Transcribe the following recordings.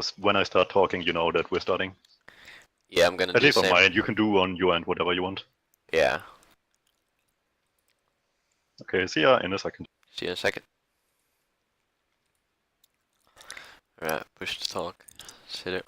because when I start talking, you know that we're starting. Yeah, I'm gonna At do least the on same. my end, you can do on your end whatever you want. Yeah. Okay, see ya in a second. See you in a second. Alright, push to talk. Sit it.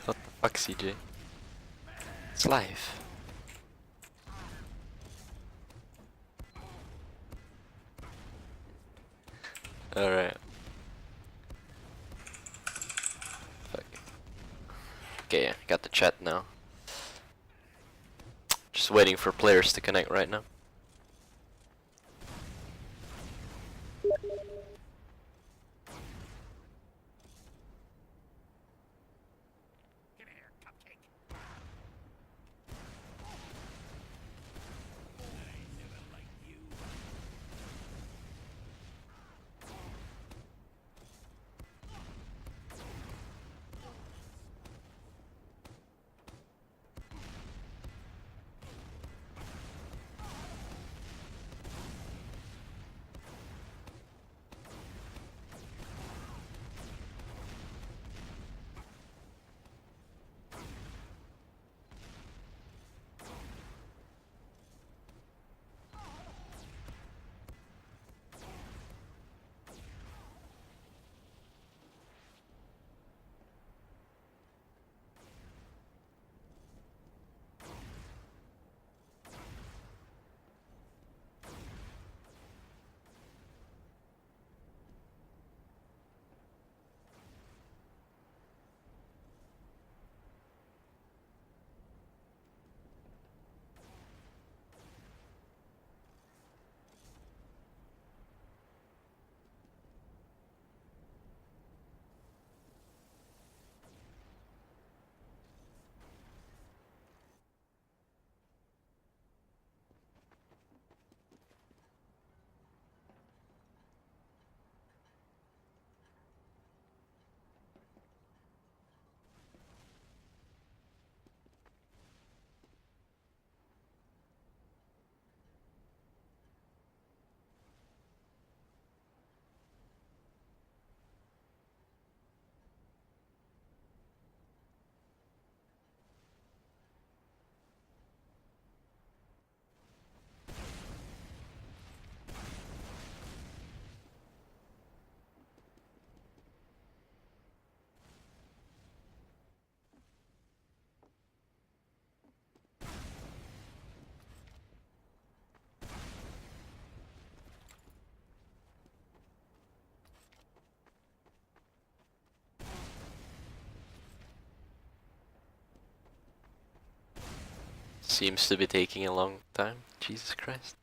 What the fuck, CJ? It's live. Alright. Fuck. Okay, got the chat now. Just waiting for players to connect right now. Seems to be taking a long time. Jesus Christ.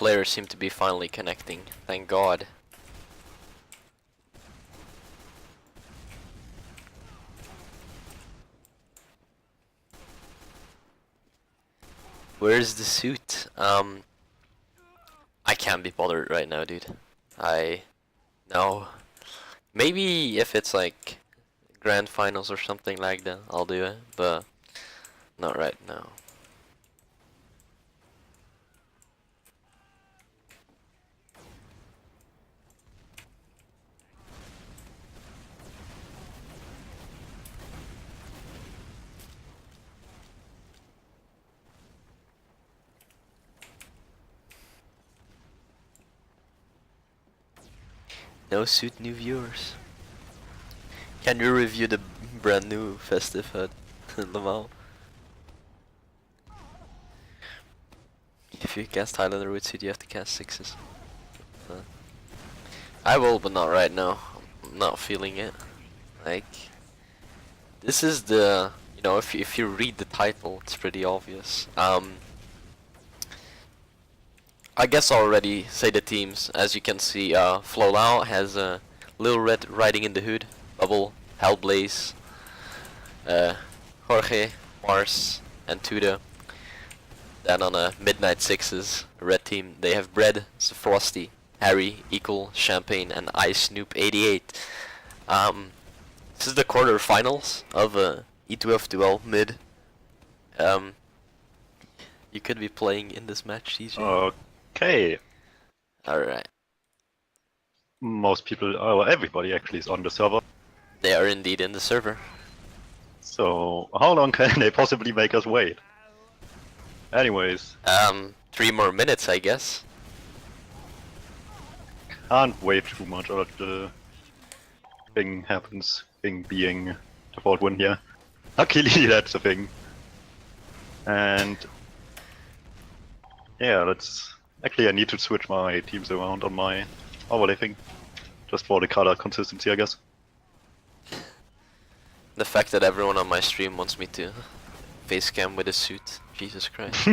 players seem to be finally connecting. Thank God. Where's the suit? I can't be bothered right now, dude. No. Maybe if it's like grand finals or something like that, I'll do it, but not right now. No suit, new viewers. Can you review the brand new festive at Laval? If you cast Highlander with suit, you have to cast 6s. I will, but not right now. I'm not feeling it. Like, this is the, you know, if you read the title, it's pretty obvious. I guess I'll already say the teams. As you can see, Flowllout has Little Red Riding in the Hood, Bubble, Hellblaze, Jorge, Mars, and Tuda. Then on Midnight Sixes, red team, they have Bread, Frosty, Harry, Equal, Champagne, and Ice Snoop 88. This is the quarterfinals of E12 Duel Mid. You could be playing in this match, CJ. Okay. Alright. Most people, oh, everybody actually is on the server. They are indeed in the server. So how long can they possibly make us wait? Anyways. 3 more minutes, I guess. Can't wait too much, or the thing happens. Thing being default win here. Luckily, that's the thing. And yeah, that's actually I need to switch my teams around on my overlay thing, just for the color consistency, I guess. The fact that everyone on my stream wants me to face cam with a suit, Jesus Christ.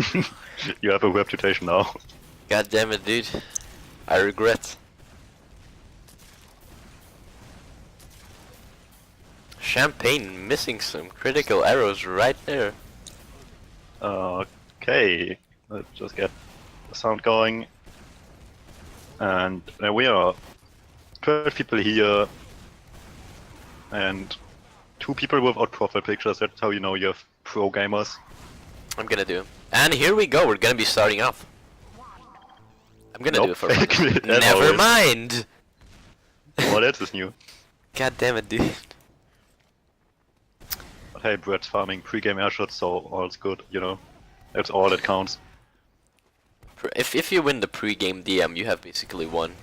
You have a reputation now. God damn it, dude. I regret. Champagne missing some critical arrows right there. Okay, let's just get the sound going. And there we are. 12 people here. And 2 people without profile pictures. That's how you know you have pro gamers. I'm gonna do it. And here we go, we're gonna be starting off. I'm gonna do it for fun. Never mind! Well, that is new. God damn it, dude. But hey, Brett's farming pre-game airshots, so all's good, you know. That's all that counts. If you win the pre-game DM, you have basically won.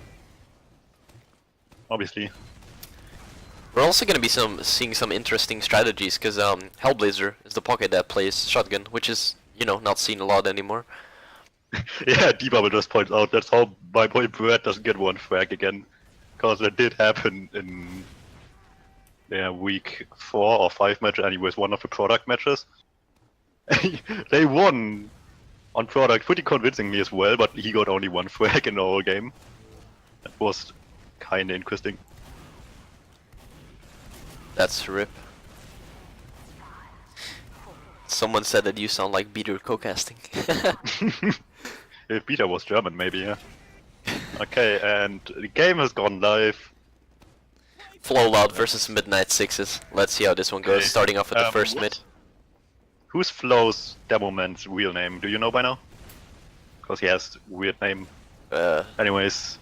Obviously. We're also gonna be seeing some interesting strategies, because Hellblazer is the pocket that plays shotgun, which is, you know, not seen a lot anymore. Yeah, D-Bubble just points out that's how my boy Brett doesn't get one frag again. Because that did happen in their week 4 or 5 match, anyways, one of the product matches. They won on product pretty convincingly as well, but he got only 1 frag in the whole game. That was kinda interesting. That's rip. Someone said that you sound like Peter co-casting. If Peter was German, maybe, yeah. Okay, and the game has gone live. Flowllout versus Midnight Sixes. Let's see how this one goes, starting off with the first mid. Who's Flow's demo man's real name? Do you know by now? Because he has a weird name. Anyways.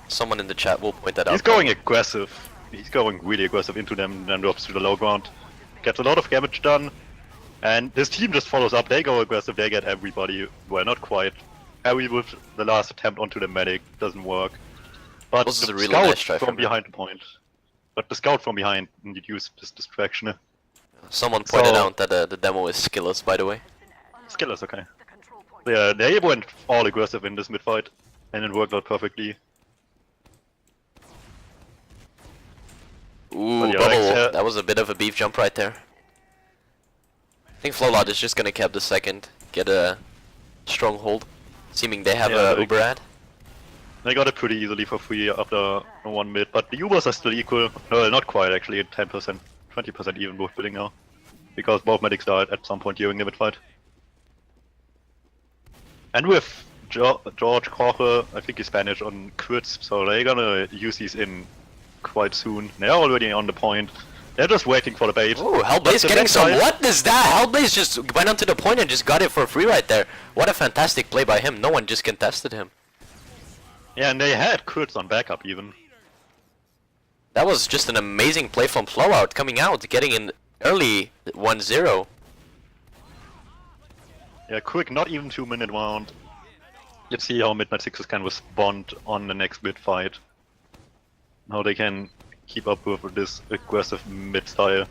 Someone in the chat will point that out. He's going aggressive. He's going really aggressive into them, then drops to the low ground. Gets a lot of damage done. And his team just follows up. They go aggressive, they get everybody. Well, not quite. Harry with the last attempt onto the medic doesn't work. But the really scout nice try from behind the point. But the scout from behind needed use this distraction. Someone pointed out that the demo is skillless, by the way. Skillless, okay. Yeah, they went all aggressive in this mid fight, and it worked out perfectly. Ooh, yeah, Bubble, that was a bit of a beef jump right there. I think Flowllout is just gonna cap the second, get a stronghold, seeming they have a Uber ad. They got it pretty easily for free after one mid, but the Ubers are still equal. No, not quite actually, 10%, 20% even both building now. Because both medics died at some point during the mid fight. And with George Jorge, I think he's Spanish, on crits, so they're gonna use these in quite soon. They're already on the point. They're just waiting for the bait. Ooh, Hellblaze getting some. What is that? Hellblaze just went onto the point and just got it for free right there. What a fantastic play by him. No one just contested him. Yeah, and they had crits on backup even. That was just an amazing play from Flowllout coming out, getting in early 1-0. Yeah, quick, not even 2-minute round. Let's see how Midnight Sixes can respond on the next mid fight. How they can keep up with this aggressive mid style.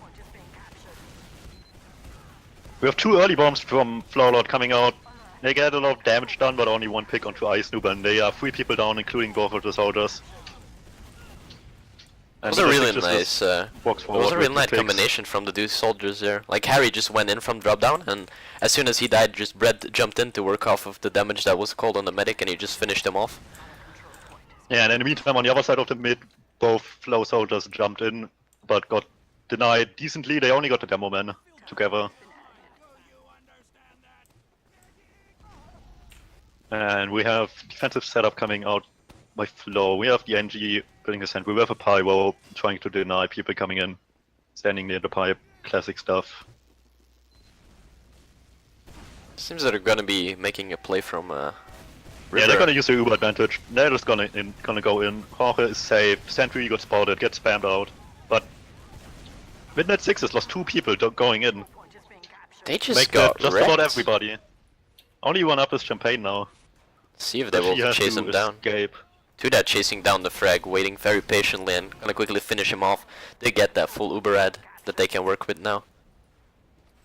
We have 2 early bombs from Flowllout coming out. They get a lot of damage done, but only 1 pick onto Ice Noob, and they are 3 people down, including both of the soldiers. It was a really nice, combination from the 2 soldiers there. Like Harry just went in from drop down, and as soon as he died, just Brett jumped in to work off of the damage that was called on the medic, and he just finished him off. Yeah, and in the meantime, on the other side of the mid, both Flow soldiers jumped in, but got denied decently. They only got the demo man together. And we have defensive setup coming out by Flow. We have the NG building his hand. We have a Pyro trying to deny people coming in, standing near the pipe, classic stuff. Seems that they're gonna be making a play from River. Yeah, they're gonna use the Uber advantage. They're just gonna go in. Jorge is safe. Sentry got spotted, gets spammed out. But Midnight Sixes lost 2 people going in. They just got just wrecked. about everybody. Only one up is Champagne now. See if they will chase him down. Two that chasing down the frag, waiting very patiently and gonna quickly finish him off. They get that full Uber ad that they can work with now.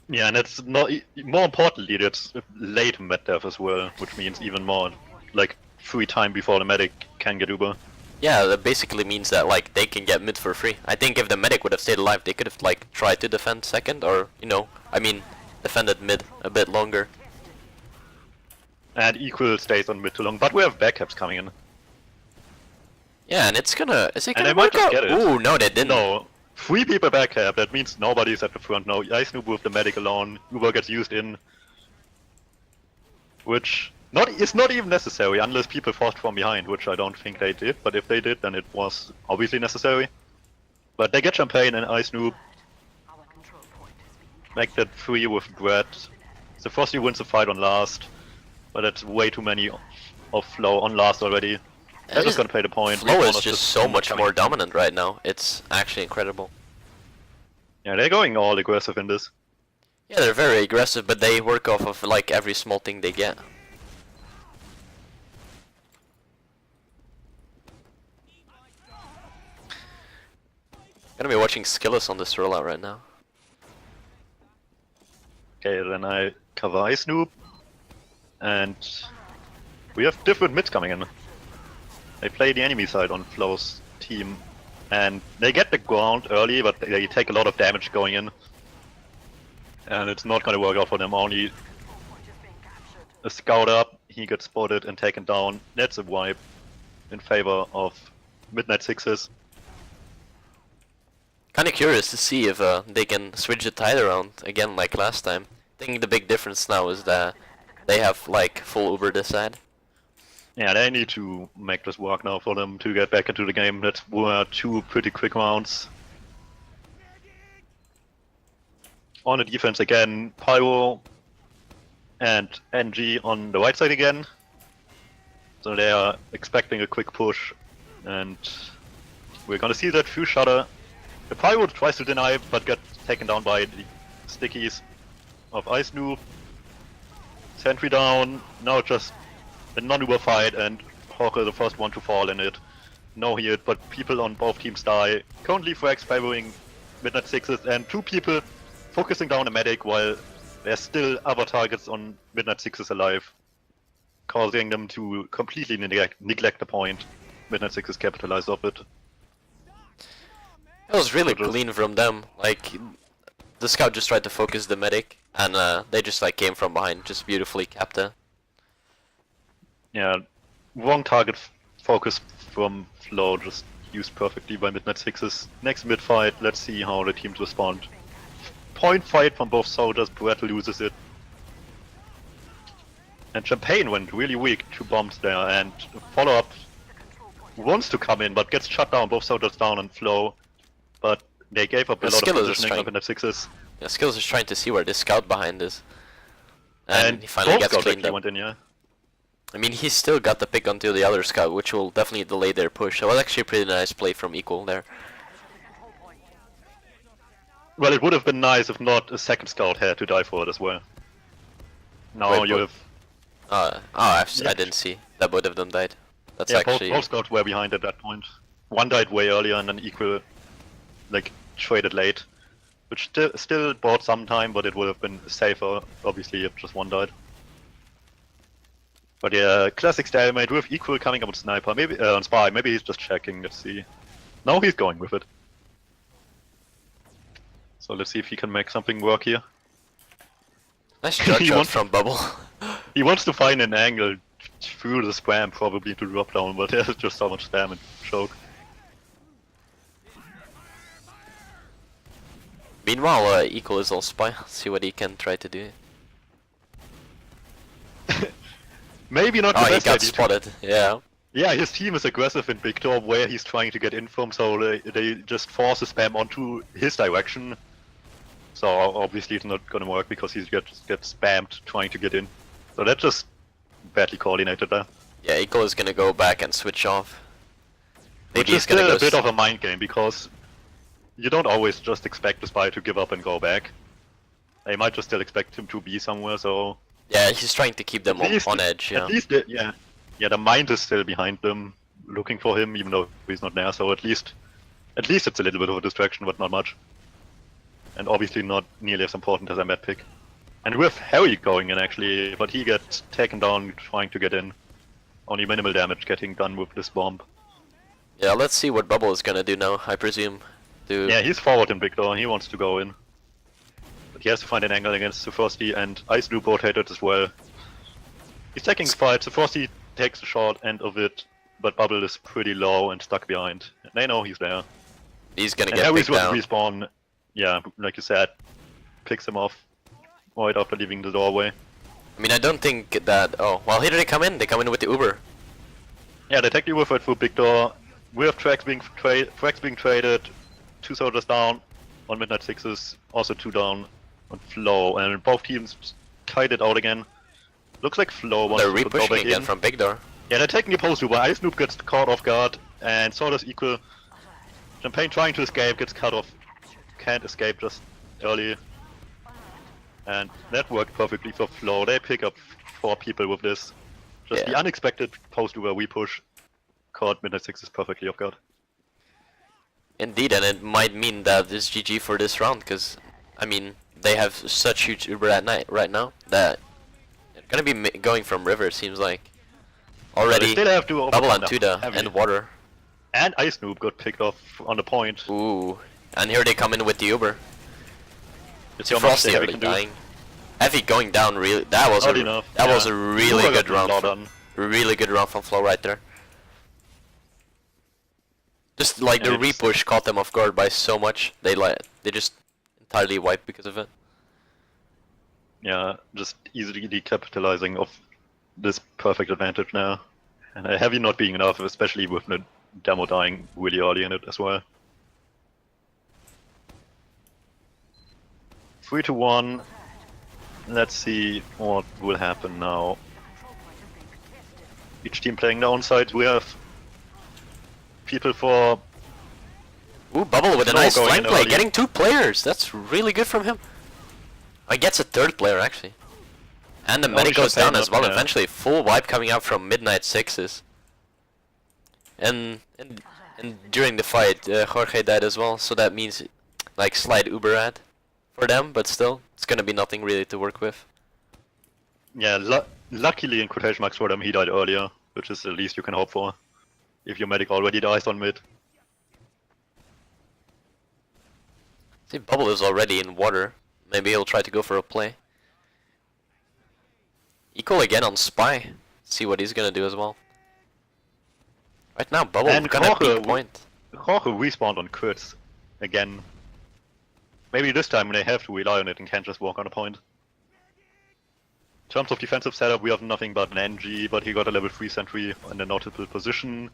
Yeah, and it's not more importantly, it's late med death as well, which means even more, like 3 times before the medic can get Uber. Yeah, that basically means that like they can get mid for free. I think if the medic would have stayed alive, they could have like tried to defend second, or defended mid a bit longer. And equal stays on mid too long, but we have backups coming in. Yeah, and is it gonna they work might just out? get it. Ooh, no, they didn't. No, 3 people backup. That means nobody's at the front now. Ice Noob with the medic alone. Uber gets used in, which is not even necessary unless people forced from behind, which I don't think they did. But if they did, then it was obviously necessary. But they get Champagne and Ice Noob. Make that 3 with Brett. So Frosty wins the fight on last, but that's way too many of Flow on last already. They're just gonna pay the point. Flow is just so much more dominant right now. It's actually incredible. Yeah, they're going all aggressive in this. Yeah, they're very aggressive, but they work off of like every small thing they get. Gonna be watching Skillis on this rollout right now. Okay, then I cover Ice Noob, and we have different mids coming in. They play the enemy side on Flow's team, and they get the ground early, but they take a lot of damage going in. And it's not gonna work out for them, only a scout up, he gets spotted and taken down. That's a wipe in favor of Midnight Sixes. Kinda curious to see if they can switch the tide around again like last time. I think the big difference now is that they have like full Uber this side. Yeah, they need to make this work now for them to get back into the game. That were 2 pretty quick rounds. On the defense again, Pyro and NG on the right side again. So they are expecting a quick push, and we're gonna see that Fuse Shutter. The Pyro tries to deny, but gets taken down by the stickies of Ice Noob. Sentry down, now just a non-Uber fight, and Jorge the first one to fall in it. No heal, but people on both teams die. Currently frags favoring Midnight Sixes, and 2 people focusing down a medic while there's still other targets on Midnight Sixes alive, causing them to completely neglect the point. Midnight Sixes capitalized off it. It was really clean from them. Like, the scout just tried to focus the medic, and they just like came from behind, just beautifully capped it. Yeah, wrong target focus from Flow just used perfectly by Midnight Sixes. Next mid fight, let's see how the teams respond. Point fight from both soldiers, Brett loses it. And Champagne went really weak, 2 bombs there, and follow-up wants to come in but gets shut down, both soldiers down on Flow. But they gave up a lot of positioning of Midnight Sixes. Yeah, Skills is trying to see where this scout behind is. And he finally gets cleaned up. Went in, yeah. I mean, he's still got the pick onto the other scout, which will definitely delay their push. That was actually a pretty nice play from Equal there. Well, it would have been nice if not a second scout had to die for it as well. Now Wait, you have... I didn't see. That both of them died. That's actually... both scouts were behind at that point. One died way earlier and then Equal, like, traded late. Which still bought some time, but it would have been safer, obviously, if just one died. But yeah, classic stalemate with Equal coming up with Sniper, maybe on Spy, maybe he's just checking, let's see. No, he's going with it. So let's see if he can make something work here. Nice judge shot from Bubble. He wants to find an angle through the spam probably to drop down, but there's just so much spam and choke. Meanwhile, Equal is on Spy. Let's see what he can try to do. Maybe not the best he got idea. spotted, yeah. Yeah, his team is aggressive in Big Door where he's trying to get in from, so they just force the spam onto his direction. So obviously it's not gonna work because he gets spammed trying to get in. So that's just badly coordinated there. Yeah, Equal is gonna go back and switch off. Maybe he's gonna go a bit of a mind game because you don't always just expect the Spy to give up and go back. They might just still expect him to be somewhere, so... Yeah, he's trying to keep them on edge, yeah. At least, yeah, the mind is still behind them, looking for him, even though he's not there. So at least it's a little bit of a distraction, but not much. And obviously not nearly as important as a med pick. And with Harry going in actually, but he gets taken down trying to get in. Only minimal damage getting done with this bomb. Yeah, let's see what Bubble is gonna do now. I presume. Yeah, he's forward in Victor. He wants to go in. He has to find an angle against Frosty, and Ice Noob rotated as well. He's taking the fight, Frosty takes the short end of it, but Bubble is pretty low and stuck behind. They know he's there. He's gonna get picked down. Respawn, yeah, like you said, picks him off right after leaving the doorway. I mean, I don't think that... Oh, well, here they come in. They come in with the Uber. Yeah, they take the Uber for it through Big Door. We have tracks being traded, 2 soldiers down on Midnight Sixes, also 2 down on Flow, and both teams kite it out again. Looks like Flow wants to go back in. They're repushing again from Big Door. Yeah, they're taking the post Uber. Ice Noob gets caught off guard, and so does Equal. Champagne trying to escape, gets cut off. Can't escape just early. And that worked perfectly for Flow. They pick up 4 people with this. Just the unexpected post Uber we push caught Midnight Sixes perfectly off guard. Indeed, and it might mean that it's GG for this round, because, I mean, they have such huge Uber at night right now that they're gonna be going from river, seems like. Already, they still have to Bubble and Tuda and Water. And Ice Noob got picked off on the point. Ooh, and here they come in with the Uber. It's Frosty already dying. Heavy going down, really. That was was a really good round. Really good round from Flow right there. Just like the repush caught them off guard by so much. They just entirely wiped because of it. Yeah, just easily decapitalizing of this perfect advantage now. And Heavy not being enough, especially with the demo dying really early in it as well. 3-1. Let's see what will happen now. Each team playing their own sides. We have people for... Ooh, Bubble with a nice flank play, getting 2 players. That's really good from him. He gets a 3rd player actually. And the medic goes down as well. Eventually, full wipe coming out from Midnight Sixes. And during the fight, Jorge died as well. So that means like slight Uber ad for them, but still, it's gonna be nothing really to work with. Yeah, luckily in quotation marks for them, he died earlier, which is the least you can hope for. If your medic already dies on mid. See, Bubble is already in water. Maybe he'll try to go for a play. Equal again on Spy. See what he's gonna do as well. Right now, Bubble And gonna Jorge, peak point. Jorge respawned on crits again. Maybe this time they have to rely on it and can't just walk on a point. In terms of defensive setup, we have nothing but an NG, but he got a level 3 sentry in a notable position.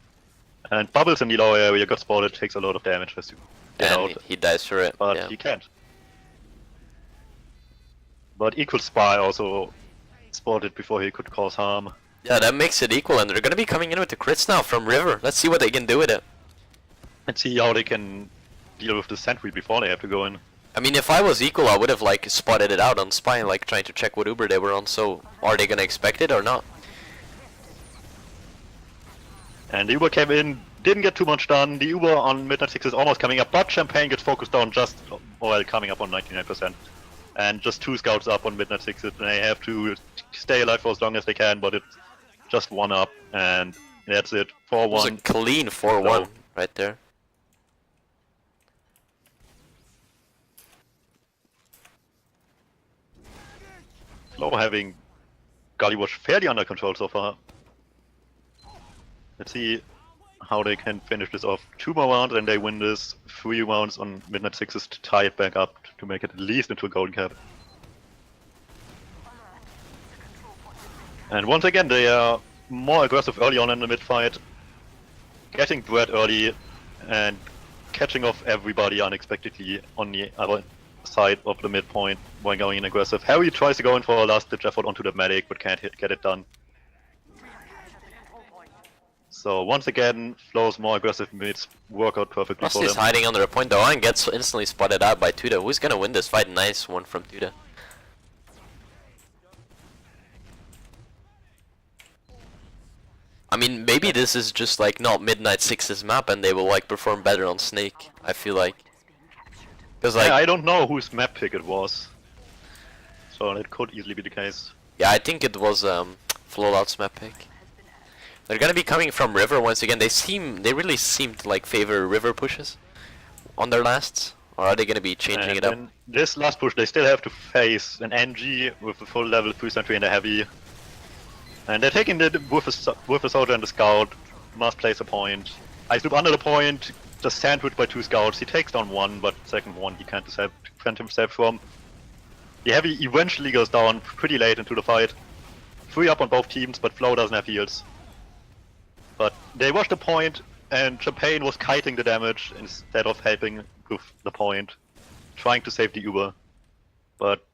And Bubbles in the lower area got spotted, takes a lot of damage as you get And out. he dies for it. But Yeah. he can't. But Equal Spy also spotted before he could cause harm. Yeah, that makes it equal, and they're gonna be coming in with the crits now from River. Let's see what they can do with it. Let's see how they can deal with the sentry before they have to go in. I mean, if I was equal, I would have like spotted it out on Spy, like trying to check what Uber they were on. So, are they gonna expect it or not? And the Uber came in, didn't get too much done. The Uber on Midnight 6 is almost coming up, but Champagne gets focused on just, well, coming up on 99%. And just 2 scouts up on Midnight 6, and they have to stay alive for as long as they can, but it's just 1 up, and that's it. 4-1. It was a clean 4-1 right there. Flow having Gullywatch fairly under control so far. Let's see how they can finish this off. 2 more rounds and they win this. 3 rounds on Midnight 6s to tie it back up to make it at least into a golden cap. And once again they are more aggressive early on in the mid fight. Getting Brad early and catching off everybody unexpectedly on the other side of the midpoint when going in aggressive. Harry tries to go in for a last ditch effort onto the medic but can't get it done. So once again, Flow's more aggressive mids work out perfectly Rust for is them. hiding under a point though and gets instantly spotted out by Tuda. Who's gonna win this fight? Nice one from Tuda. I mean, maybe this is just like not Midnight 6's map and they will like perform better on Snake, I feel like. Cause like, I don't know whose map pick it was. So it could easily be the case. yeah, I think it was Flowllout's map pick. They're gonna be coming from River once again. They really seem to like favor River pushes on their lasts. Or are they gonna be changing And it up? in this last push, they still have to face an NG with a full level 3 sentry and a heavy. And they're taking it with a soldier and a scout. Must place a point. I loop under the point, just sandwiched by 2 scouts. He takes down 1, but second one he can't defend himself from. The heavy eventually goes down pretty late into the fight. 3 up on both teams, but Flow doesn't have heals. But they watched the point, and Champagne was kiting the damage instead of helping with the point, trying to save the Uber, but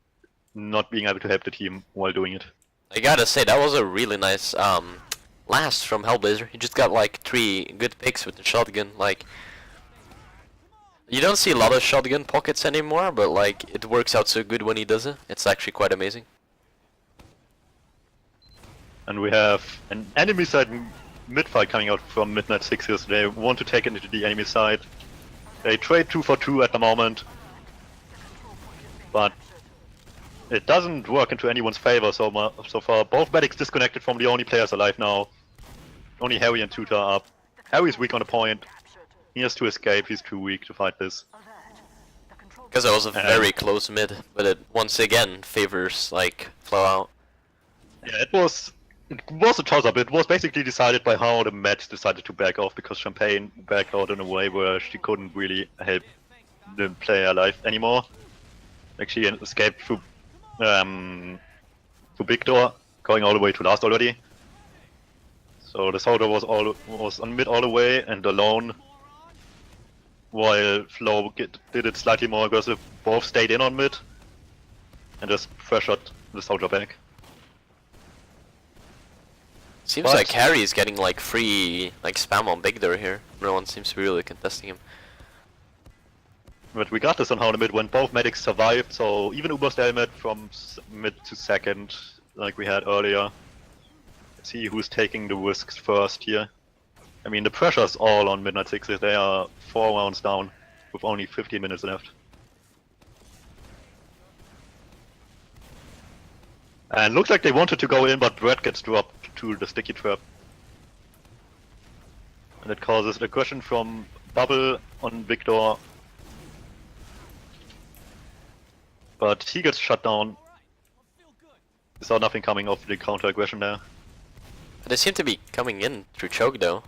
not being able to help the team while doing it. I gotta say, that was a really nice last from Hellblazer. He just got like 3 good picks with the shotgun. Like, you don't see a lot of shotgun pockets anymore, but like, it works out so good when he does it. It's actually quite amazing. And we have an enemy side mid-fight coming out from Midnight 6s. They want to take it into the enemy side. They trade 2 for 2 at the moment, but it doesn't work into anyone's favor so far. Both medics disconnected from the only players alive now. Only Harry and Tuta are up. Harry's weak on the point. He has to escape, he's too weak to fight this. Because it was a very close mid, but it once again favors like Flowllout. Yeah, it was a toss-up. It was basically decided by how the match decided to back off, because Champagne backed out in a way where she couldn't really help the player alive anymore. Like she escaped through Big Door, going all the way to last already. So the soldier was on mid all the way and alone, while Flow did it slightly more aggressive. Both stayed in on mid and just pressured the soldier back. Seems But like Harry is getting like free like spam on Big Door here. No one seems to be really contesting him. But regardless on how the mid went, both medics survived, so even Uber stalemate from mid to second, like we had earlier. Let's see who's taking the risks first here. I mean, the pressure's all on Midnight 6s. They are 4 rounds down with only 15 minutes left. And looks like they wanted to go in, but Brett gets dropped to the sticky trap. And it causes aggression from Bubble on Victor. But he gets shut down. He saw nothing coming off the counter aggression there. They seem to be coming in through choke though.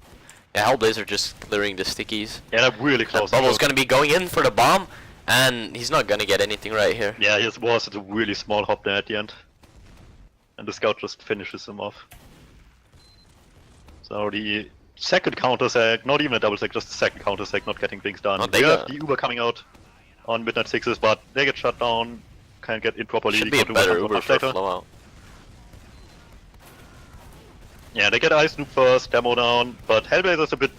Yeah, Hellblazer just clearing the stickies. Yeah, they're really close. Bubble's gonna be going in for the bomb, and he's not gonna get anything right here. Yeah, his was a really small hop there at the end. And the scout just finishes him off. So the second counter sack, not even a double sack, just the second counter sack, not getting things done. Oh, We have the Uber coming out on Midnight Sixes, but they get shut down, can't get in properly. Should be a better Uber for Flowllout. Yeah, they get Ice Noob first, demo down, but Hellblazer's a bit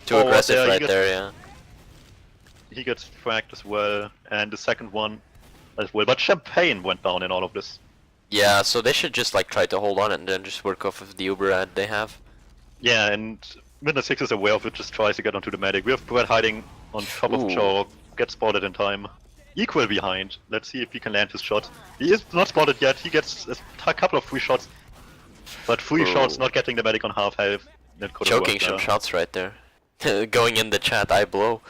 too aggressive right there, yeah. He gets fragged as well, and the second one as well. But Champagne went down in all of this. Yeah, so they should just like try to hold on and then just work off of the Uber ad they have. Yeah, and Midnight Six is aware of it, just tries to get onto the medic. We have Brett hiding on top of Joe, gets spotted in time. Equal behind. Let's see if he can land his shot. He is not spotted yet. He gets a couple of free shots, but free shots not getting the medic on half health. That could have choking some shots right there. Going in the chat, I blow.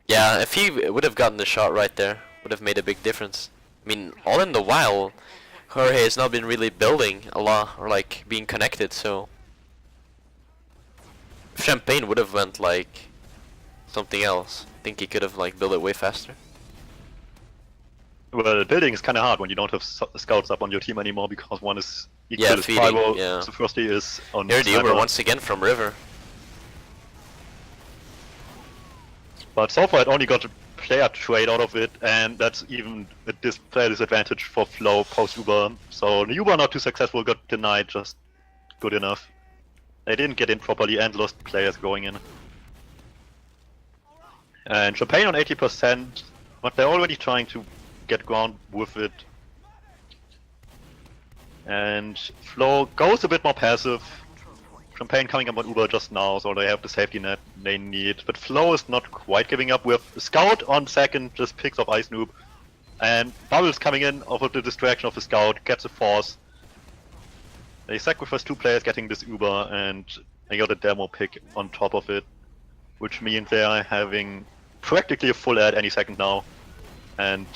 Yeah, if he would have gotten the shot right there, would have made a big difference. I mean, all in the while, Jorge has not been really building a lot or like being connected. So if Champagne would have went like something else, I think he could have like built it way faster. Well, building is kind of hard when you don't have scouts up on your team anymore because one is equal Yeah, as feeding, Pyro, yeah. so firstly is on Here the Sniper. Uber once again from River. But so far it only got a player trade out of it, and that's even a player disadvantage for Flow post-Uber. So the Uber not too successful, got denied, just good enough. They didn't get in properly and lost players going in. And Champagne on 80%, but they're already trying to get ground with it. And Flow goes a bit more passive. Champagne coming up on Uber just now, so they have the safety net they need. But Flow is not quite giving up. We have Scout on second, just picks up Ice Noob. And Bubbles coming in off of the distraction of the Scout, gets a force. They sacrifice two players getting this Uber, and they got a demo pick on top of it. Which means they are having practically a full ad any second now. And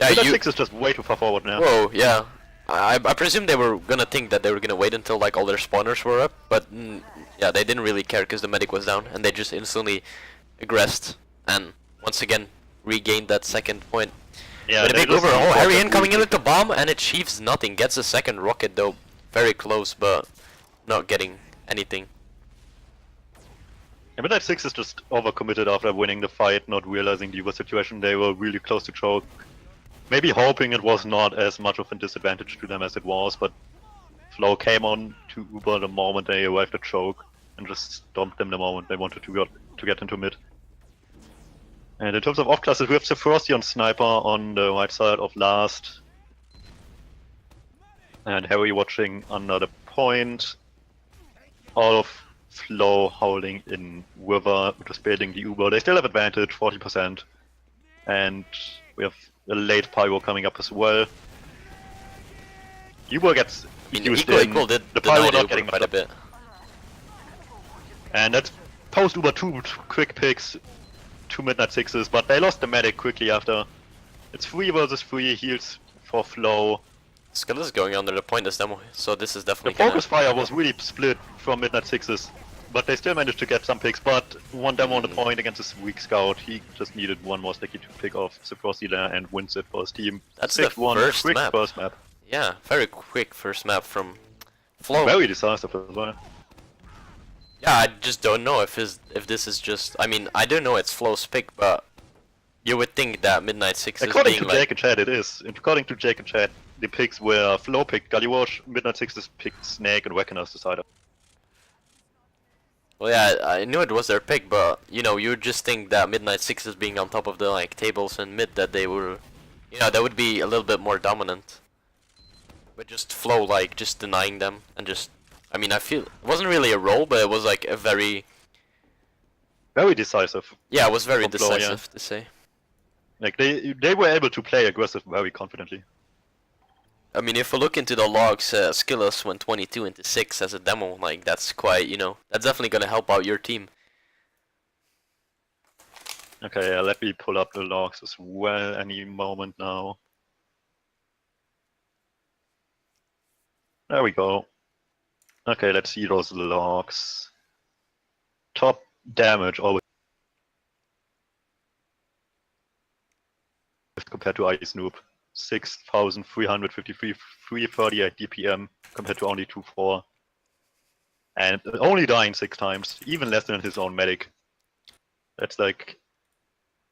yeah, Six is just way too far forward now. Whoa, yeah. I presume they were gonna think that they were gonna wait until like all their spawners were up, but yeah, they didn't really care because the medic was down, and they just instantly aggressed and once again regained that second point. Yeah, but a big Uber. Oh, Arian coming in with the bomb, and it achieves nothing. Gets a second rocket though, very close, but not getting anything. Yeah, Midnight Six is just overcommitted after winning the fight, not realizing the Uber situation. They were really close to choke. Maybe hoping it was not as much of a disadvantage to them as it was, but Flow came on to Uber the moment they arrived at choke and just stomped them the moment they wanted to get into mid. And in terms of off classes, we have Sephiroth on Sniper on the right side of last. And Harry watching under the point. All of Flow holding in River, just building the Uber. They still have advantage, 40%. And we have a late Pyro coming up as well. Uber gets used in. Equal did the Pyro deny not Uber getting quite a bit. And that's post Uber 2 quick picks, 2 Midnight Sixes, but they lost the medic quickly after. It's 3 versus 3 heals for Flow. Skull is going under the point this demo, so this is The definitely focus fire was really split from Midnight Sixes, but they still managed to get some picks. But one demo on the point against this weak scout, he just needed one more sticky to pick off Sephiroth there and wins it for his team. That's the first quick map. First map. Yeah, very quick first map from Flow. Very decisive as well. Yeah, I just don't know if this is just. I mean, I don't know it's Flow's pick, but you would think that Midnight Six is According being to like. Jake and Chad, it is. According to Jake and Chad, the picks were Flow picked Gullywash, Midnight Sixes picked Snake, and Reckon as decider. Well, yeah, I knew it was their pick, but you know, you would just think that Midnight Sixes being on top of the like tables and mid, that they were, you know, that would be a little bit more dominant. But just Flow like just denying them and just. I mean, I feel it wasn't really a roll, but it was like a very decisive. Yeah, it was very from Flow, decisive to say. Like they were able to play aggressive very confidently. I mean, if we look into the logs, Skillus went 22 into 6 as a demo. Like that's quite, you know, that's definitely gonna help out your team. Okay, yeah, let me pull up the logs as well any moment now. There we go. Okay, let's see those logs. top damage always compared to Ice Noob. 6,353, 338 DPM compared to only 2.4. And only dying 6 times, even less than his own medic. That's like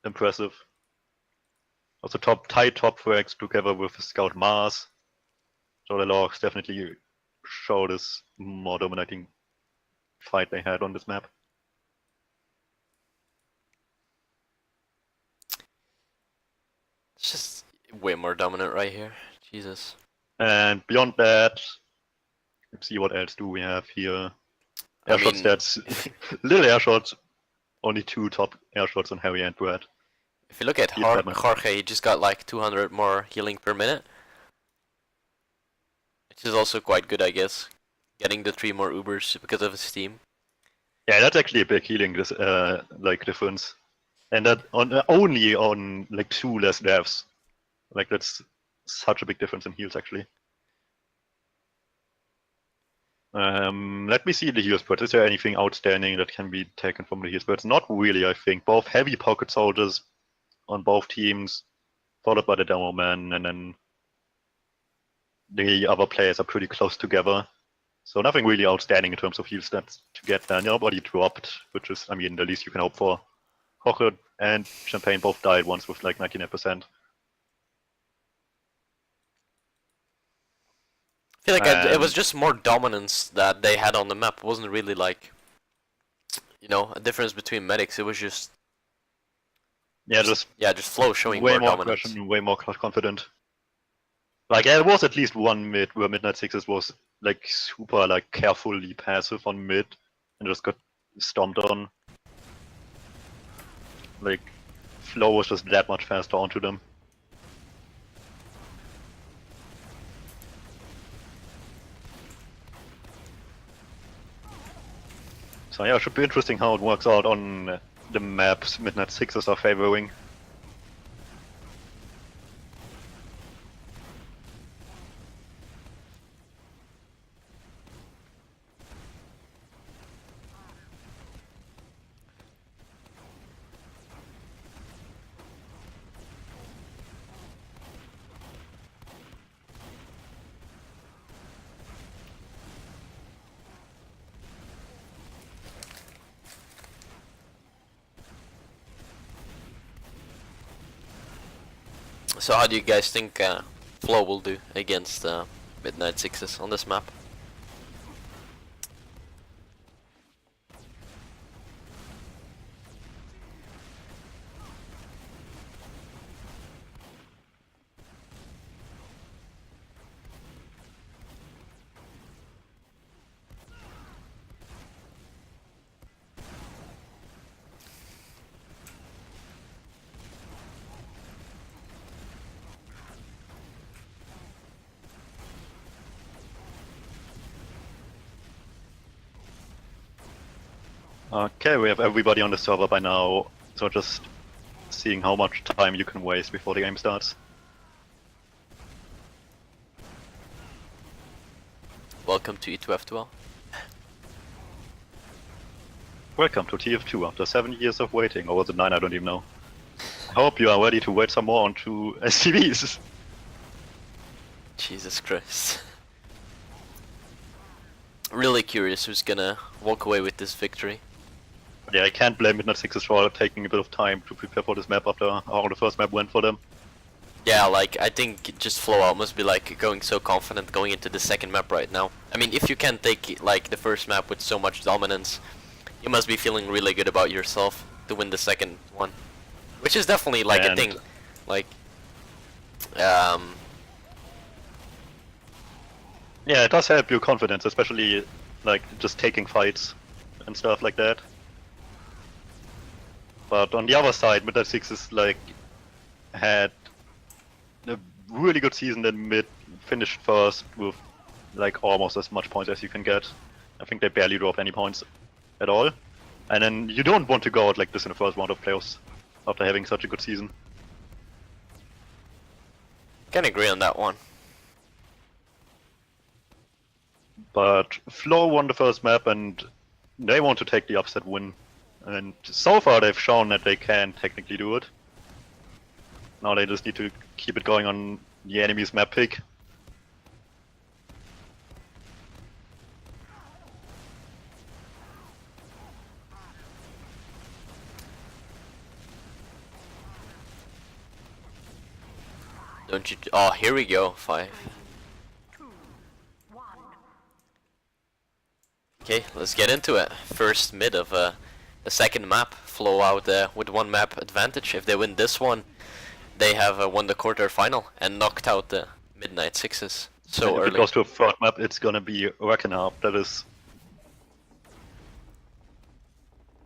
impressive. Also tight top frags together with Scout Mars. So the logs definitely show this more dominating fight they had on this map. It's just way more dominant right here. Jesus. And beyond that, let's see what else do we have here. Airshot stats. Little airshots. Only 2 top airshots on Harry and Brad. If you look at Jorge, he just got like 200 more healing per minute. Which is also quite good, I guess. Getting the 3 more Ubers because of his team. Yeah, that's actually a big healing like difference. And that only on like 2 less deaths. Like that's such a big difference in heals actually. Let me see the heal spreads. Is there anything outstanding that can be taken from the heal spreads? Not really, I think. Both heavy pocket soldiers on both teams, followed by the demo man, and then the other players are pretty close together. So nothing really outstanding in terms of heal stats to get there. Nobody dropped, which is, I mean, the least you can hope for. Koche and Champagne both died once with like 99%. I feel like it was just more dominance that they had on the map. It wasn't really like, you know, a difference between medics. It was just just Flow showing way more dominance. Aggression, way more confident. Like there was at least one mid where Midnight Sixes was like super like carefully passive on mid and just got stomped on. Like Flow was just that much faster onto them. So yeah, it should be interesting how it works out on the maps Midnight Sixes are favoring. So how do you guys think Flow will do against Midnight Sixes on this map? Okay, we have everybody on the server by now, so just seeing how much time you can waste before the game starts. Welcome to E2F12. Welcome to TF2 after 7 years of waiting, or was it 9? I don't even know. I hope you are ready to wait some more onto STVs. Jesus Christ. Really curious who's gonna walk away with this victory. Yeah, I can't blame Midnight Sixes for taking a bit of time to prepare for this map after how the first map went for them. Yeah, like, I think just Flowllout must be like going so confident going into the second map right now. I mean, if you can take like the first map with so much dominance, you must be feeling really good about yourself to win the second one. Which is definitely like a thing. Like, yeah, it does help your confidence, especially like just taking fights and stuff like that. But on the other side, Midnight Sixes like had a really good season in mid, finished first with like almost as much points as you can get. I think they barely dropped any points at all. And then you don't want to go out like this in the first round of playoffs after having such a good season. can agree on that one. But Flo won the first map, and they want to take the upset win. And so far they've shown that they can technically do it. Now they just need to keep it going on the enemy's map pick. Don't you? Oh, here we go. 5. Okay, let's get into it. First mid of the second map. Flowllout with 1 map advantage. If they win this one, they have won the quarter final and knocked out the Midnight Sixes so and if early. it goes to a third map, it's gonna be Reckoner. That is.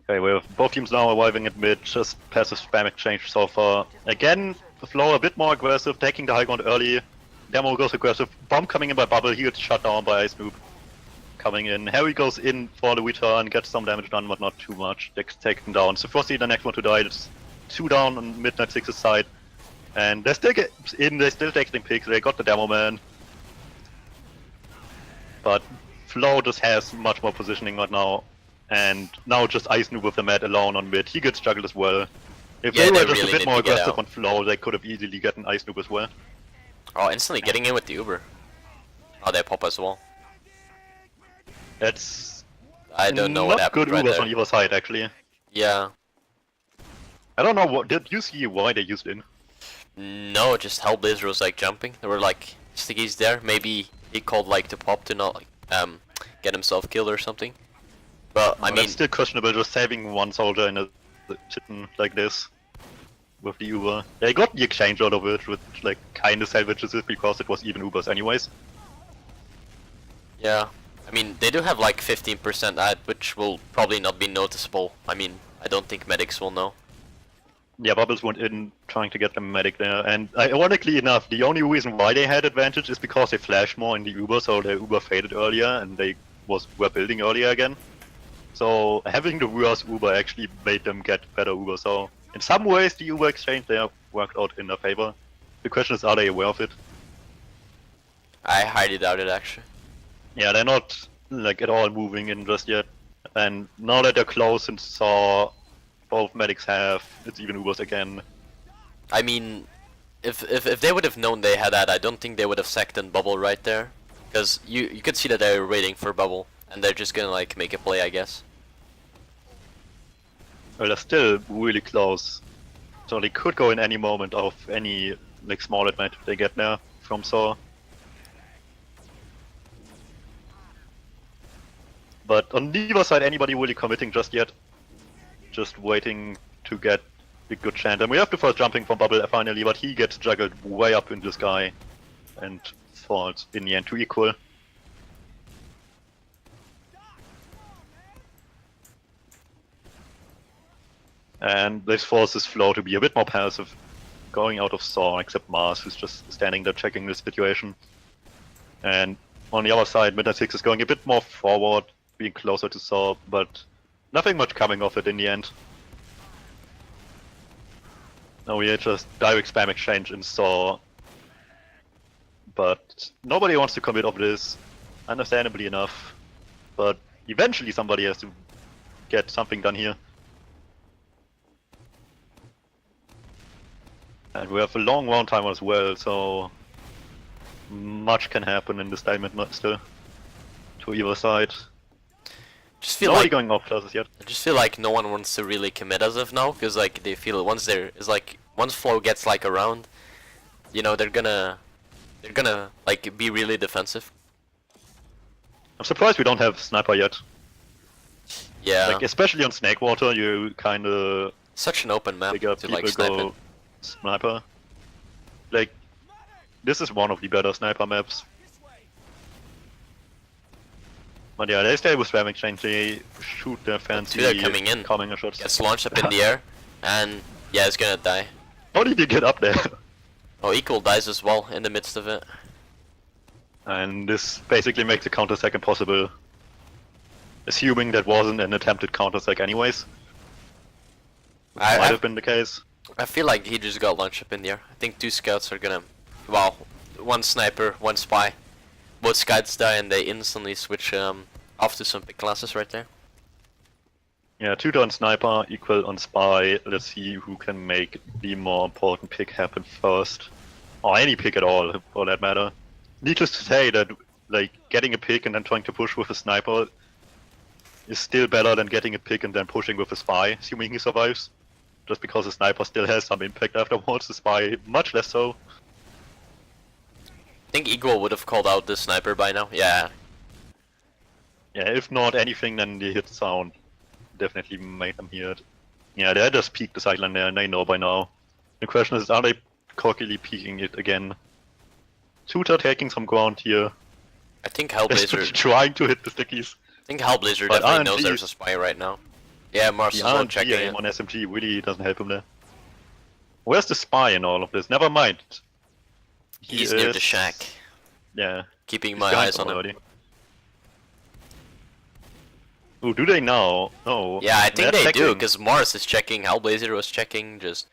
Okay, we have both teams now arriving at mid. Just passive spam exchange so far. Again, the Flow a bit more aggressive, taking the high ground early. Demo goes aggressive. Bomb coming in by Bubble. He gets shut down by Ice Noob. Coming in. Harry goes in for the return, gets some damage done, but not too much. Gets taken down. So Frosty, the next one to die. It's 2 down on Midnight Six's side. And they still get in, they still taking picks. They got the Demo Man. But Flow just has much more positioning right now. And now just Ice Noob with the mat alone on mid. He gets juggled as well. If Yeah, they were they just really a bit need more to get aggressive out. on Flow, they could have easily gotten Ice Noob as well. Oh, instantly getting in with the Uber. Oh, they pop as well. That's I don't know not what happened good right Ubers there. on either side, actually. Yeah. I don't know what. Did you see why they used in? No, just Hellblazer was like jumping. There were like stickies there. Maybe he called like to pop to not like get himself killed or something. But I mean, that's still questionable. Just saving one soldier in a situation like this with the Uber. They got the exchange out of it, which like kind of salvages it because it was even Ubers anyways. yeah. I mean, they do have like 15% ad, which will probably not be noticeable. I mean, I don't think medics will know. Yeah, Bubbles went in trying to get the medic there, and ironically enough, the only reason why they had advantage is because they flashed more in the Uber, so the Uber faded earlier and they were building earlier again. So having the worse Uber actually made them get better Uber. So in some ways, the Uber exchange there worked out in their favor. The question is, are they aware of it? I highly doubt it actually. Yeah, they're not like at all moving in just yet. And now that they're close and saw both medics have, it's even Ubers again. I mean, if they would have known they had that, I don't think they would have sacked in Bubble right there. Because you could see that they were waiting for Bubble, and they're just gonna like make a play, I guess. Well, they're still really close. So they could go in any moment of any like small advantage they get there from Saw. But on neither side anybody really committing just yet. Just waiting to get a good chance. And we have the first jumping from Bubble finally, but he gets juggled way up in the sky and falls in the end to equal. And this forces Flow to be a bit more passive, going out of Saw, except Mars, who's just standing there checking the situation. And on the other side, Midnight Six is going a bit more forward, being closer to Saw, but nothing much coming of it in the end. Now we just direct spam exchange in Saw, but nobody wants to commit of this, understandably enough. But eventually somebody has to get something done here. And we have a long round time as well, so much can happen in this diamond still. To either side. Just feel Nobody like going off classes yet. I just feel like no one wants to really commit as of now, because like they feel once once Flow gets like around, you know, they're gonna like be really defensive. I'm surprised we don't have Sniper yet. Yeah, Like especially on Snakewater, you kinda such an open map figure to people like snipe go it. Sniper. Like, this is one of the better sniper maps. But yeah, they stay with spam exchange, they shoot their fancy Two are coming in. coming shots. Gets launched up in the air, and yeah, it's gonna die. How did you get up there? Oh, Equal dies as well in the midst of it. And this basically makes the counter-sack impossible. Assuming that wasn't an attempted counter-sack anyways. Might have been the case. I feel like he just got launched up in the air. I think 2 scouts are gonna, well, 1 sniper, 1 spy. Both scouts die and they instantly switch off to some big classes right there. Yeah, tutor on sniper equal on spy. Let's see who can make the more important pick happen first. Or any pick at all, for that matter. Needless to say that, like, getting a pick and then trying to push with a sniper is still better than getting a pick and then pushing with a spy, assuming he survives. Just because the sniper still has some impact afterwards, the spy much less so. I think Eagle would have called out the sniper by now. Yeah. Yeah, if not anything, then the hit sound definitely made them hear it. Yeah, they just peeked the sideline there and they know by now. The question is, are they cockily peeking it again? Tutor taking some ground here. I think Hellblazer. Trying to hit the stickies. I think Hellblazer But definitely RNG knows there's a spy right now. Yeah, Mars is well checking aim it. on SMG really doesn't help him there. Where's the spy in all of this? Never mind. He's near the shack. Yeah. Keeping my eyes on him. Already. Ooh, do they now? No. Yeah, I think They're they do, checking. because Mars is checking, Hellblazer was checking, just...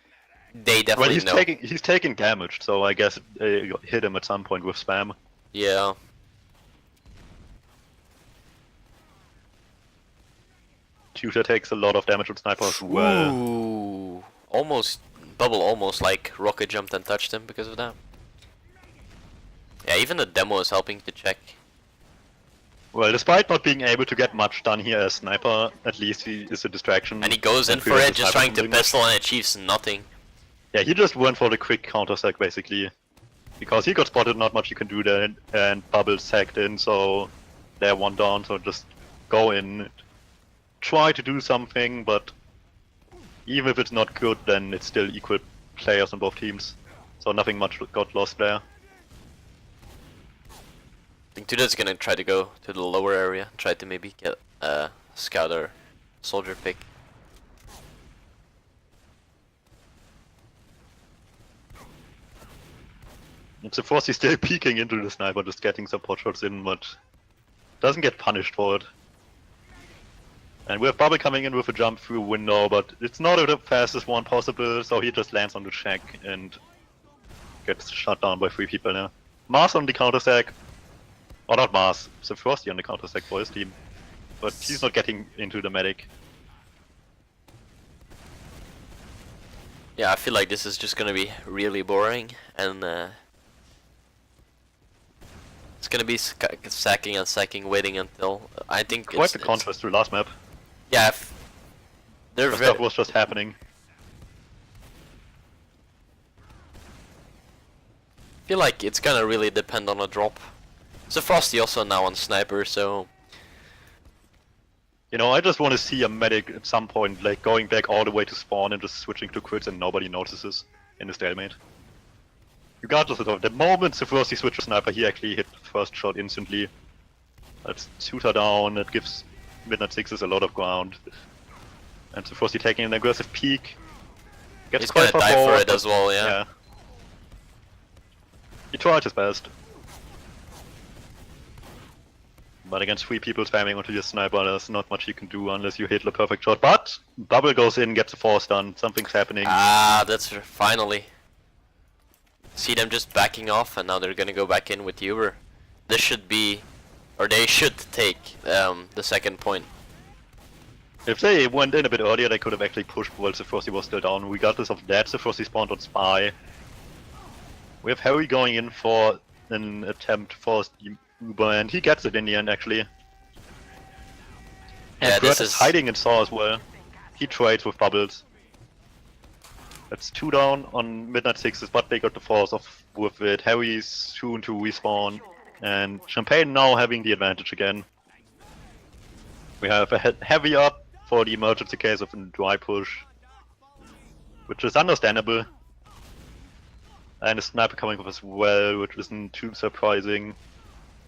They definitely Well, know. he's taking damage, so I guess they hit him at some point with spam. Yeah. Tutor takes a lot of damage with sniper as well. Ooh. Almost... Bubble almost, like, rocket jumped and touched him because of that. Yeah, even the demo is helping to check. Well, despite not being able to get much done here as sniper, at least he is a distraction. And he goes in for prevents it, the just sniper trying from to doing much. pistol and achieves nothing. Yeah, he just went for the quick counter sack basically. Because he got spotted, not much you can do there, and Bubble sacked in, so they're one down, so just go in, try to do something, but even if it's not good, then it's still equal players on both teams. So nothing much got lost there. I think Tuda's gonna try to go to the lower area, try to maybe get a scout or soldier pick. It's a force he's still peeking into the sniper, just getting some pot shots in, but doesn't get punished for it. And we have Bubble coming in with a jump through window, but it's not the fastest one possible, so he just lands on the shack and gets shot down by 3 people now. Mars on the counter sack. Or not Mars, it's a Frosty on the counter sack for his team. But he's not getting into the medic. Yeah, I feel like this is just gonna be really boring, and it's gonna be sacking and sacking, waiting until I think Quite the contrast to last map. Yeah, they're The very. stuff was just happening. I feel like it's gonna really depend on a drop. So Frosty also now on sniper, so You know, I just want to see a medic at some point, like going back all the way to spawn and just switching to crits and nobody notices in the stalemate. Regardless of the moment the first he switches sniper, he actually hit the first shot instantly. That's Tutor down, that gives Midnight Sixes a lot of ground. And the first he taking an aggressive peek. Gets he's quite gonna far die for forward, it as well, yeah. He tried his best. But against 3 people spamming onto your sniper, there's not much you can do unless you hit the perfect shot. But Bubble goes in, gets a force done, something's happening. Ah, that's finally. See them just backing off, and now they're gonna go back in with Uber. This should be, or they should take the second point. If they went in a bit earlier, they could have actually pushed while Frosty was still down. Regardless of that, Frosty spawned on Spy. We have Harry going in for an attempt for Uber, and he gets it in the end, actually. And Yeah, Bert this is is hiding in Saw as well. He trades with Bubbles. That's 2 down on Midnight Sixes, but they got the force off with it. Harry's soon to respawn, and Champagne now having the advantage again. We have a heavy up for the emergency case of a dry push, which is understandable. And a sniper coming up as well, which isn't too surprising.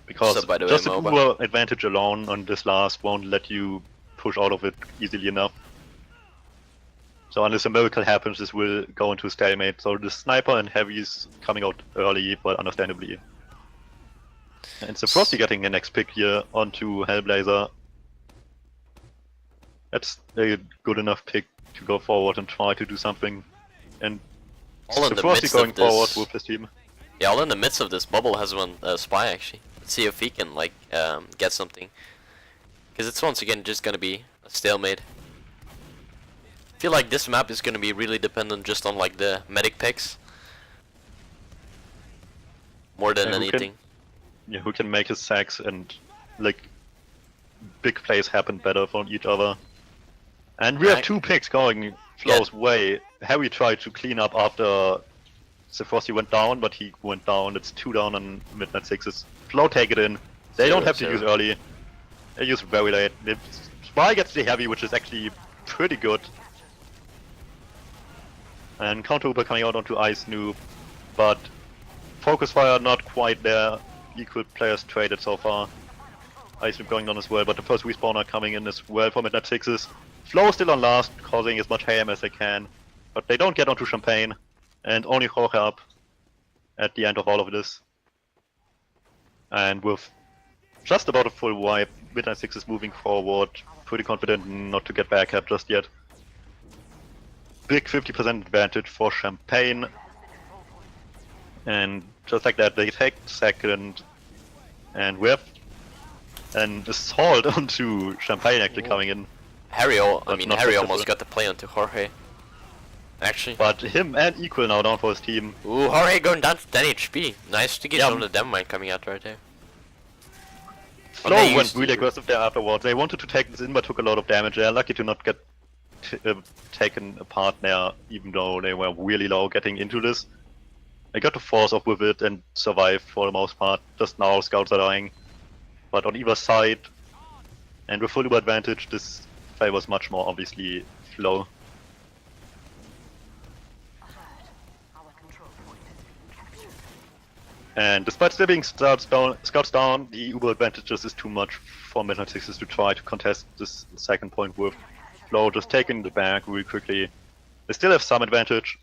Because So, by the way, just a MOBA. Uber advantage alone on this last won't let you push out of it easily enough. So unless a miracle happens, this will go into stalemate. So the sniper and heavy is coming out early, but understandably. And so Frosty getting the next pick here onto Hellblazer. That's a good enough pick to go forward and try to do something. And all in so the Frosty midst going of this. forward with his team. Yeah, all in the midst of this, Bubble has one spy actually. Let's see if he can like get something, because it's once again just gonna be a stalemate. feel like this map is gonna be really dependent just on like the medic picks. More than anything. Who can make his sacks and like big plays happen better for each other. And we have 2 picks going Flow's way. Harry tried to clean up after Frosty went down, but he went down. It's 2 down on Midnight Sixes. Flow take it in. They don't have to use early. They use very late. Spy gets the heavy, which is actually pretty good. And counter Uber coming out onto Ice Noob, but Focus Fire not quite there. Equal players traded so far. Ice Noob going down as well, but the first respawner coming in as well for Midnight Sixes. Flow still on last, causing as much ham as they can, but they don't get onto Champagne, and only Jorge up at the end of all of this. And with just about a full wipe, Midnight Sixes moving forward, pretty confident not to get back at just yet. Big 50% advantage for Champagne, and just like that they take second, and we have an assault onto Champagne actually coming in. Harry almost got the play onto Jorge. Actually. But him and Equal now down for his team. Ooh, Jorge going down to 10 HP. Nice to get on the demo mine coming out right there. Flow went really aggressive there afterwards. They wanted to take this in but took a lot of damage. They're lucky to not get taken apart there, even though they were really low getting into this. They got to force off with it and survive for the most part. Just now scouts are dying. But on either side, and with full Uber advantage, this favors much more obviously Flow. And despite still being scouts down, the Uber advantage just is too much for Midnight Sixes to try to contest this second point with Flow just taking the back really quickly. They still have some advantage.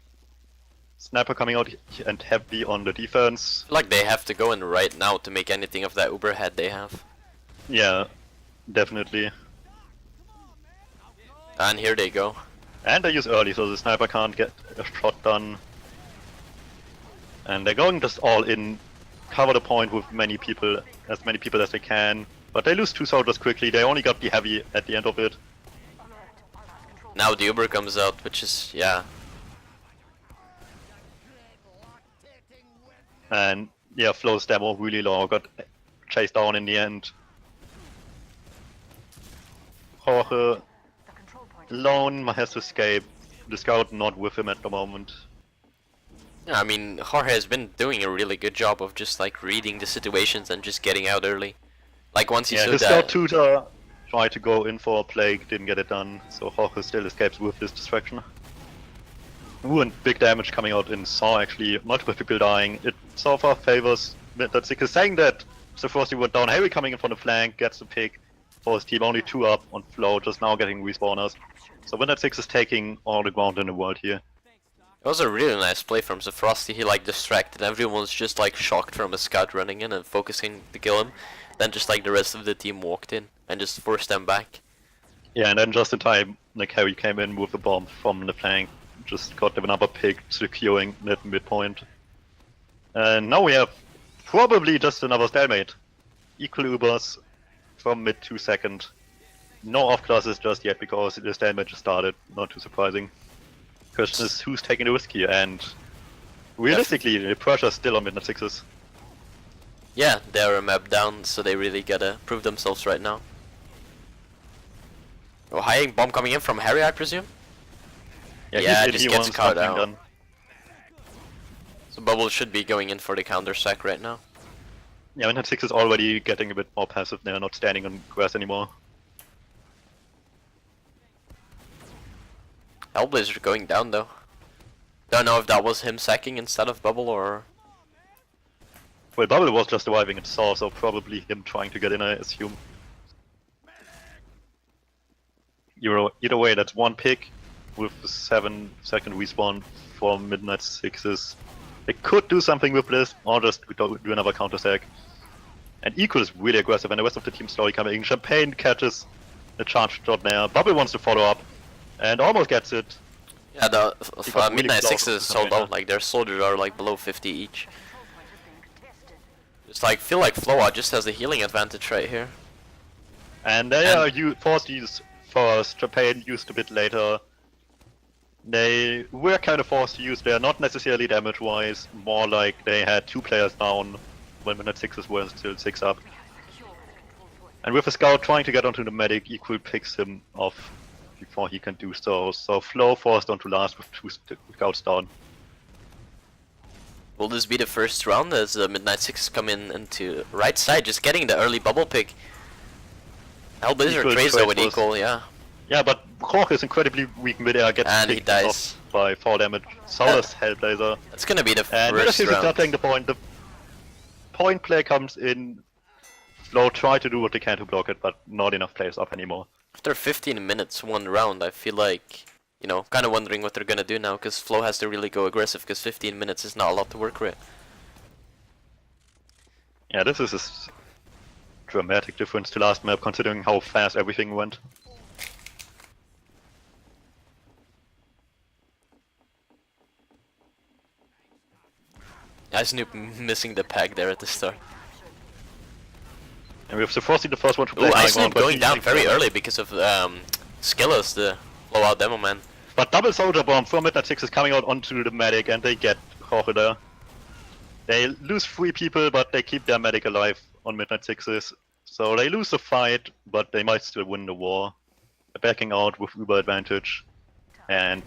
Sniper coming out and heavy on the defense. Like they have to go in right now to make anything of that Uber head they have. Yeah, definitely. And here they go. And they use early, so the sniper can't get a shot done. And they're going just all in, cover the point with many people as they can. But they lose 2 soldiers quickly, they only got the heavy at the end of it. Now the Uber comes out, which is, yeah. And yeah, Flow's demo really low, got chased down in the end. Jorge alone has to escape, the scout not with him at the moment. Yeah, I mean, Jorge has been doing a really good job of just like reading the situations and just getting out early. Like once he saw the that... scout tutor tried to go in for a plague, didn't get it done, so Jorge still escapes with this distraction. Ooh, and big damage coming out in Saw actually, multiple people dying. It so far favors Midnight Sixes, saying that so Frosty went down, Harry coming in from the flank, gets the pick for his team, only 2 up on Flow, just now getting respawners. So Midnight Sixes is taking all the ground in the world here. It was a really nice play from Frosty. He like distracted everyone's just like shocked from a scout running in and focusing to kill him. Then just like the rest of the team walked in and just forced them back. Yeah, and then just in time, like Harry came in with a bomb from the flank, just got them another pick, securing that midpoint. And now we have probably just another stalemate. Equal Ubers from mid to second. No off classes just yet because the stalemate just started, not too surprising. Question is who's taking the risk here, and realistically the pressure's still on Midnight Sixes. Yeah, they're a map down, so they really gotta prove themselves right now. Oh, high bomb coming in from Harry, I presume? Yeah, just gets caught out. Done. So Bubble should be going in for the counter sack right now. Yeah, Midnight Sixes already getting a bit more passive, they're not standing on grass anymore. Hellblazer going down though. Don't know if that was him sacking instead of Bubble or... Well, Bubble was just arriving at Saw, so probably him trying to get in, I assume. Either way, that's 1 pick with the 7-second respawn for Midnight Sixes. They could do something with this, or just do another counter sack. And Equal is really aggressive, and the rest of the team slowly coming in. Champagne catches the charge shot there. Bubble wants to follow up. And almost gets it. Yeah, the Midnight Sixes is sold out, like their soldiers are like below 50 each. It's like, feel like Flowllout just has a healing advantage right here. And they are forced to use first, Champagne used a bit later. They were kind of forced to use there, not necessarily damage-wise, more like they had 2 players down when minute 6s were still 6 up. And with a scout trying to get onto the medic, Equal picks him off before he can do so. So Flow forced onto last with 2 scouts down. Will this be the first round as Midnight 6 come in into right side, just getting the early bubble pick? Hellblazer trades though with Equal, yeah. Yeah, but Koch is incredibly weak midair, gets And he picked dies. off by 4 damage. So does Hellblazer. It's gonna be the And first Midnight 6 is not round. playing the point. The point play comes in. Flow try to do what they can to block it, but not enough players up anymore. After 15 minutes, 1 round, I feel like, you know, kind of wondering what they're gonna do now, because Flow has to really go aggressive, because 15 minutes is not a lot to work with. Yeah, this is a dramatic difference to last map, considering how fast everything went. I Snoop missing the pack there at the start. And we have Frosty, the first one to play. Ooh, high I Snoop ground, but going he down takes very damage. early because of Skillos, the Flowllout demo man. But double soldier bomb from Midnight 6 is coming out onto the medic, and they get Jorge there. They lose 3 people, but they keep their medic alive on Midnight 6s. So they lose the fight, but they might still win the war. They're backing out with uber advantage, and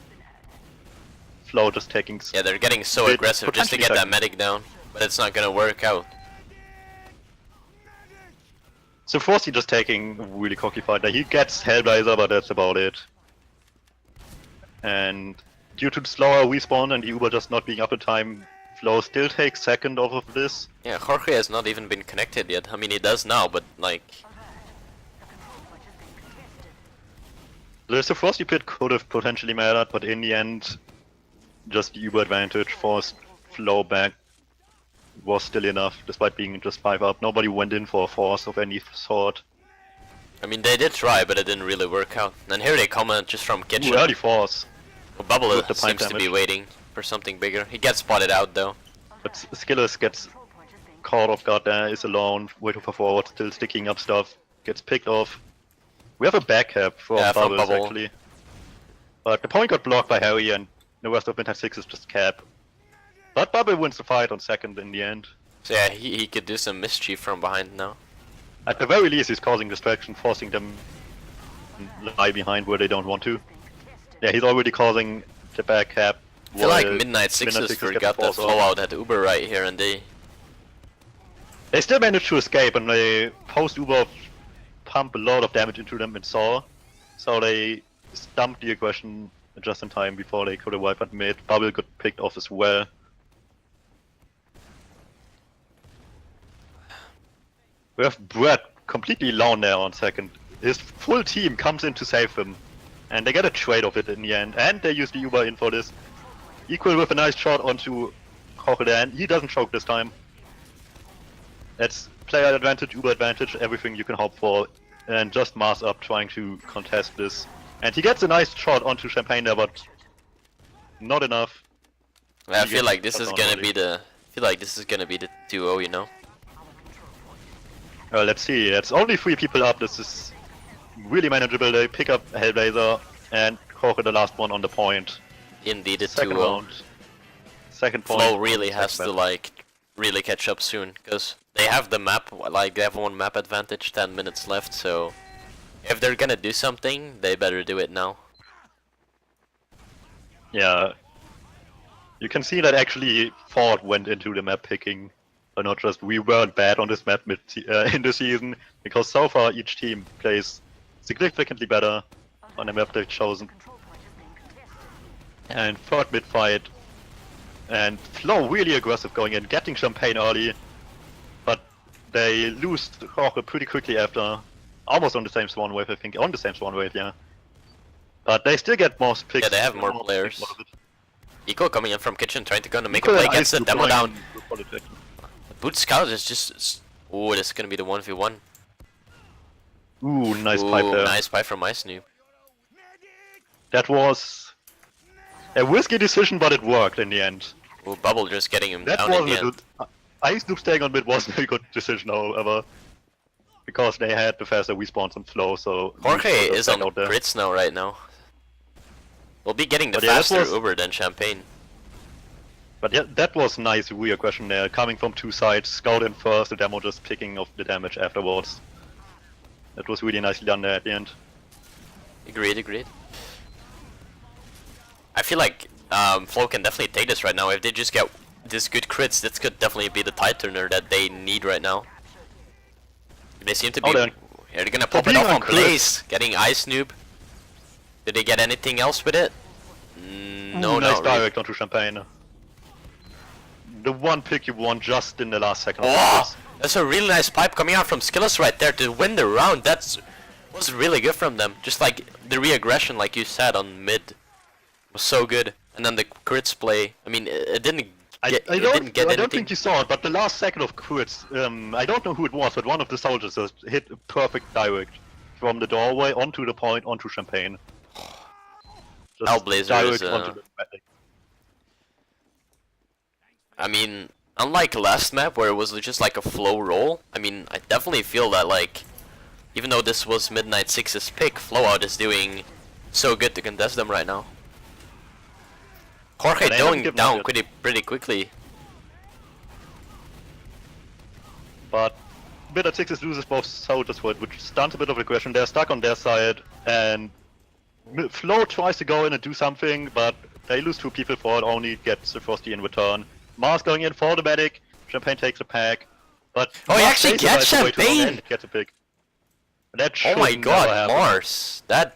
Flow just taking. Yeah, they're getting so It aggressive just to get potentially that medic down, but it's not gonna work out. So Frosty just taking a really cocky fight there. He gets Hellblazer, but that's about it. And due to the slower respawn and the Uber just not being up in time, Flow still takes second off of this. Yeah, Jorge has not even been connected yet. I mean, he does now, but like... The Frosty pit could have potentially mattered, but in the end, just the Uber advantage forced Flow back was still enough, despite being just 5 up. Nobody went in for a force of any sort. I mean, they did try, but it didn't really work out. And here they come just from kitchen. Ooh, early force. Well, Bubble with the seems pipe to be damage. waiting for something bigger. He gets spotted out though. But Skillos gets caught off guard there, is alone, waiting for forward, still sticking up stuff, gets picked off. We have a back cap from Yeah, from Bubbles Bubble. actually. But the point got blocked by Harry, and the rest of Midnight 6 is just cap. But Bubble wins the fight on second in the end. So yeah, he could do some mischief from behind now. At the very least, he's causing distraction, forcing them to lie behind where they don't want to. Yeah, he's already causing the back cap. I feel like while Midnight Sixes get the forgot that force off. Flowllout had Uber right here, and they... They still managed to escape, and they post-Uber pump a lot of damage into them in Saw. So they stumped the aggression just in time before they could have wiped at mid. Bubble got picked off as well. We have Brett completely alone there on second. His full team comes in to save him. And they get a trade of it in the end. And they use the Uber in for this. Equal with a nice shot onto Jorge there, and he doesn't choke this time. That's player advantage, Uber advantage, everything you can hope for. And just mass up trying to contest this. And he gets a nice shot onto Champagne there, but not enough. I He feel gets like this shut is down gonna early. be the... I feel like this is gonna be the 2-0, you know? Let's see, it's only 3 people up, this is really manageable. They pick up Hellblazer and Jorge the last one on the point. Indeed, it's Second 2-0. round. Second point. Flow really has Second to map. like really catch up soon, because they have the map, like they have 1 map advantage, 10 minutes left, so if they're gonna do something, they better do it now. Yeah. You can see that actually thought went into the map picking. Or not just we weren't bad on this map in the season, because so far each team plays significantly better on the map they've chosen. And third mid fight. And Flow really aggressive going in, getting Champagne early. But they lose Jorge pretty quickly after. Almost on the same spawn wave, I think. On the same spawn wave, yeah. But they still get more picks. Yeah, they have more players. Eco coming in from kitchen, trying to go and make a Eco play, and gets the Ice demo Blue down. going with Boot Scout is just... Oh, this is gonna be the 1v1. Ooh, nice pipe Ooh, there. nice pipe from my Snoop. That was a risky decision, but it worked in the end. Ooh, Bubble just getting him That down in wasn't the a end. good. Ice Snoop staying on mid wasn't a very good decision, however, because they had the faster respawns and flow. So Jorge Eco is back on out there. crits now, right now. We'll be getting the But yeah, that faster was- Uber than Champagne. But yeah, that was nice reaggression there, coming from two sides, Scout in first, the demo just picking off the damage afterwards. That was really nicely done there at the end. Agreed. I feel like Flow can definitely take this right now. If they just get this good crits, this could definitely be the tide turner that they need right now. They seem to be... They're gonna pop it being off on on crit. Blaze, getting Ice Noob. Did they get anything else with it? No, nice not really. direct onto Champagne. The one pick you won just in the last second of Oh, this. that's a really nice pipe coming out from Skillus right there to win the round. Was really good from them. Just like the re-aggression, like you said, on mid was so good. And then the crits play. I mean, it didn't get, I it didn't get don't anything. think you saw it, but the last second of crits, I don't know who it was, but one of the soldiers just hit a perfect direct from the doorway onto the point onto Champagne. Just Hellblazer direct is, onto the medic. I mean, unlike last map where it was just like a flow roll, I mean, I definitely feel that like, even though this was Midnight 6's pick, Flowllout is doing so good to contest them right now. Jorge They haven't going given down up yet. pretty quickly. But Midnight 6 loses both soldiers for it, which stuns a bit of aggression. They're stuck on their side, and Flo tries to go in and do something, but they lose two people for it, only gets the Frosty in return. Mars going in for the medic, Champagne takes a pack, but Oh, he Mars actually stays alive gets for way too long Champagne! and gets a pick. That Oh should my never god, happen. Mars! That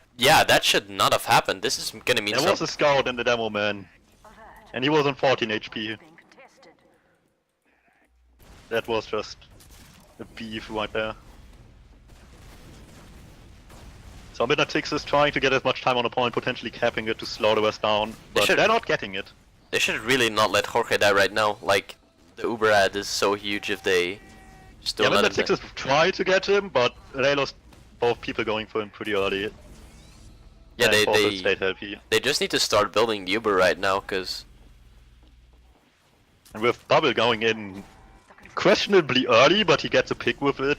should not have happened. This is gonna mean There was something. a scout in the demo, man, and he was on 14 HP. That was just a beef right there. So Midnight 6 is trying to get as much time on the point, potentially capping it to slow the rest down, but should- they're not getting it. They should really not let Jorge die right now. Like, the Uber ad is so huge if they just Yeah, don't let Midnight him 6 die. is trying to get him, but they lost both people going for him pretty early. Yeah, and both they stayed healthy. they just need to start building the Uber right now, cause And with Bubble going in questionably early, but he gets a pick with it.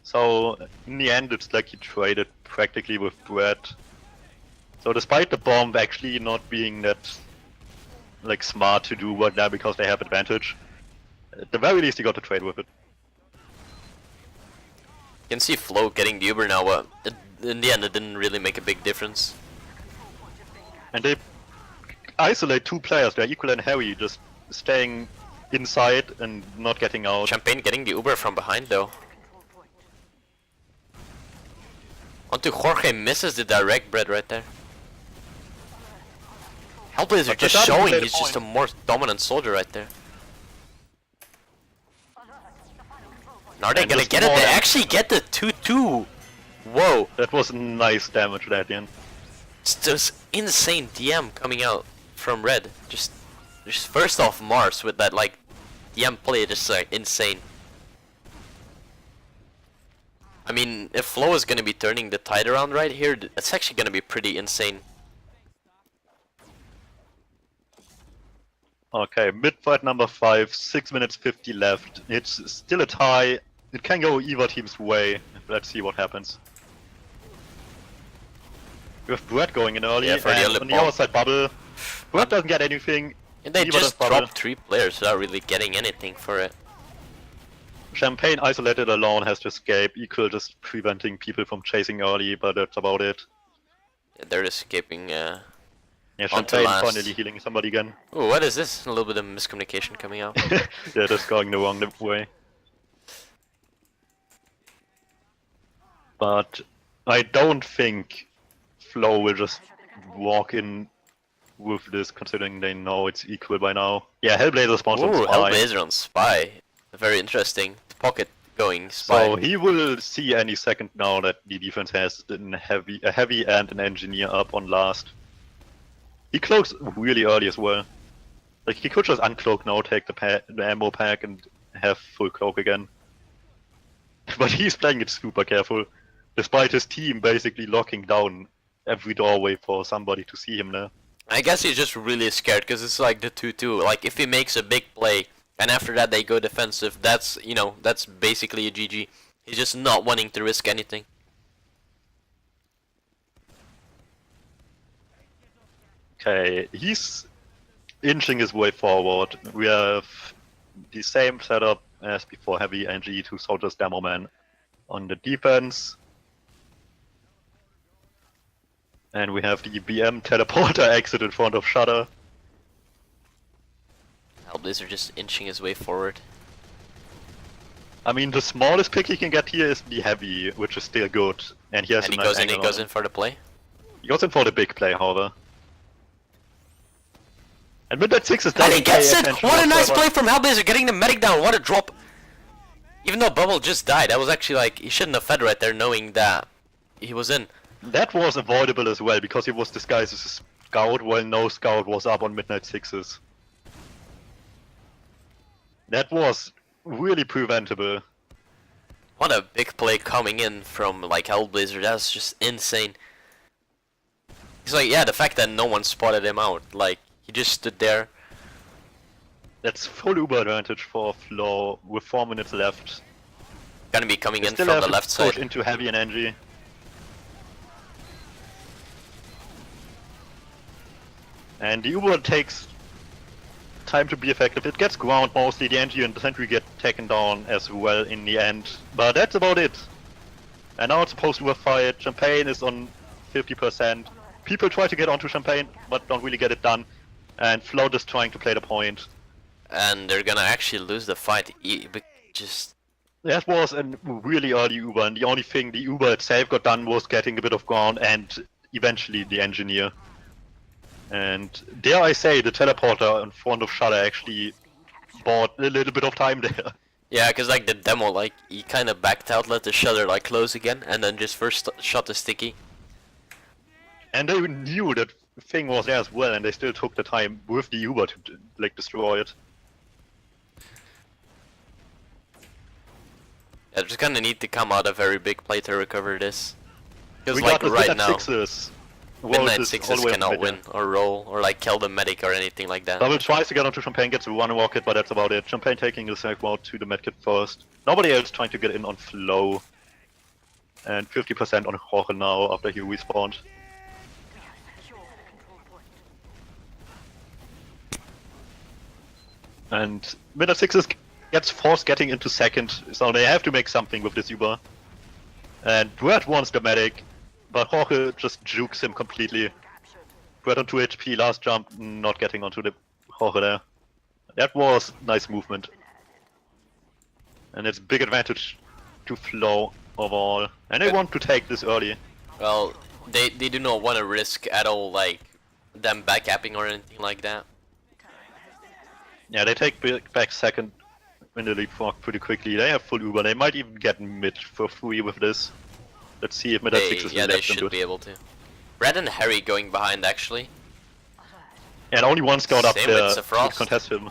So in the end, it's like he traded practically with Brett. So despite the bomb actually not being that like smart to do right now because they have advantage, at the very least he got to trade with it. you can see Flo getting the Uber now, but in the end it didn't really make a big difference. And they isolate two players, they're Equal and Harry, just staying inside and not getting out. Champagne getting the Uber from behind though. Onto Jorge, misses the direct bread right there. Hellblazer But just that doesn't showing play the he's just a point. more dominant soldier right there. Now they're And gonna just get it, more they than- actually get the 2-2! Whoa, That was nice damage at the end. it's just insane DM coming out from red. Just first off Mars with that like DM play, just like insane. I mean, if Flo is gonna be turning the tide around right here, it's actually gonna be pretty insane. Okay, mid-fight number 5, 6 minutes 50 left. It's still a tie. It can go either team's way. Let's see what happens. We have Brett going in early, Yeah, for the and early on the bomb. other side Bubble. Brett doesn't get anything. And they neither does just Bubble. dropped 3 players without really getting anything for it. Champagne isolated alone has to escape, Equal just preventing people from chasing early, but that's about it. Yeah, they're escaping. Yeah, On to Champagne last. finally healing somebody again. Oh, what is this? A little bit of miscommunication coming out. Yeah, that's going the wrong way. But I don't think Flo will just walk in with this, considering they know it's Equal by now. Yeah, Hellblazer spawns on Ooh, Spy. Hellblazer on Spy. Very interesting. Pocket going Spy. So he will see any second now that the defense has a heavy and an engineer up on last. He cloaks really early as well. Like he could just uncloak now, take the ammo pack and have full cloak again. But he's playing it super careful, despite his team basically locking down every doorway for somebody to see him there. I guess he's just really scared because it's like the 2-2. Like if he makes a big play and after that they go defensive, that's, you know, that's basically a GG. He's just not wanting to risk anything. Okay, he's inching his way forward. We have the same setup as before, heavy NG, 2 soldiers, demo man on the defense. And we have the BM teleporter exit in front of Shutter. Hellblazer just inching his way forward. I mean, the smallest pick he can get here is the heavy, which is still good. And he has And a he nice goes in, angle he on goes him. in for the play. He goes in for the big play, however. And Midnight 6 is And he doesn't pay gets it! attention What a nice whatsoever. play from Hellblazer, getting the medic down, what a drop! Even though Bubble just died, that was actually like, he shouldn't have fed right there knowing that he was in. That was avoidable as well, because he was disguised as a scout while no scout was up on Midnight 6s. That was really preventable. What a big play coming in from like Hellblazer, that's just insane. He's like, yeah, the fact that no one spotted him out, like, he just stood there. That's full Uber advantage for Flow with 4 minutes left. Gonna be coming They in still from have the to left push side. into heavy and NG. And the Uber takes time to be effective. It gets ground mostly, the NG and the Sentry get taken down as well in the end. But that's about it. And now it's supposed to fight. Champagne is on 50%. People try to get onto Champagne, but don't really get it done. And Float is trying to play the point. And they're gonna actually lose the fight. Just That was a really early Uber, and the only thing the Uber itself got done was getting a bit of ground and eventually the engineer. And dare I say, the teleporter in front of Shudder actually bought a little bit of time there. yeah, cause like the demo, like he kind of backed out, let the shutter like close again, and then just first shot the sticky. And they knew that thing was there as well, and they still took the time with the Uber to like destroy it. Yeah, just gonna need to come out a very big play to recover this. Cause We like got the right Midnight now, Sixes. Midnight Roses all Sixes the way up cannot mid, win or roll or like kill the medic or anything like that. Double tries to get onto Champagne, gets one rocket, but that's about it. Champagne taking the safe route to the medkit first. Nobody else trying to get in on Flow. And 50% on Jorge now after he respawned. And Midnight Sixes gets forced getting into second, so they have to make something with this Uber. And Brett wants the medic, but Jorge just jukes him completely. Brett on 2 HP, last jump, not getting onto the Jorge there. That was nice movement. And it's big advantage to Flow overall. And they want to take this early. Well, they do not want to risk at all like them backcapping or anything like that. Yeah, they take back second in the leapfrog pretty quickly. They have full Uber. They might even get mid for free with this. Let's see if Midnight Sixes Yeah, will they let them do should it. be able to. Brad and Harry going behind actually. And only one scout up Same there with to Sephiroth. contest him.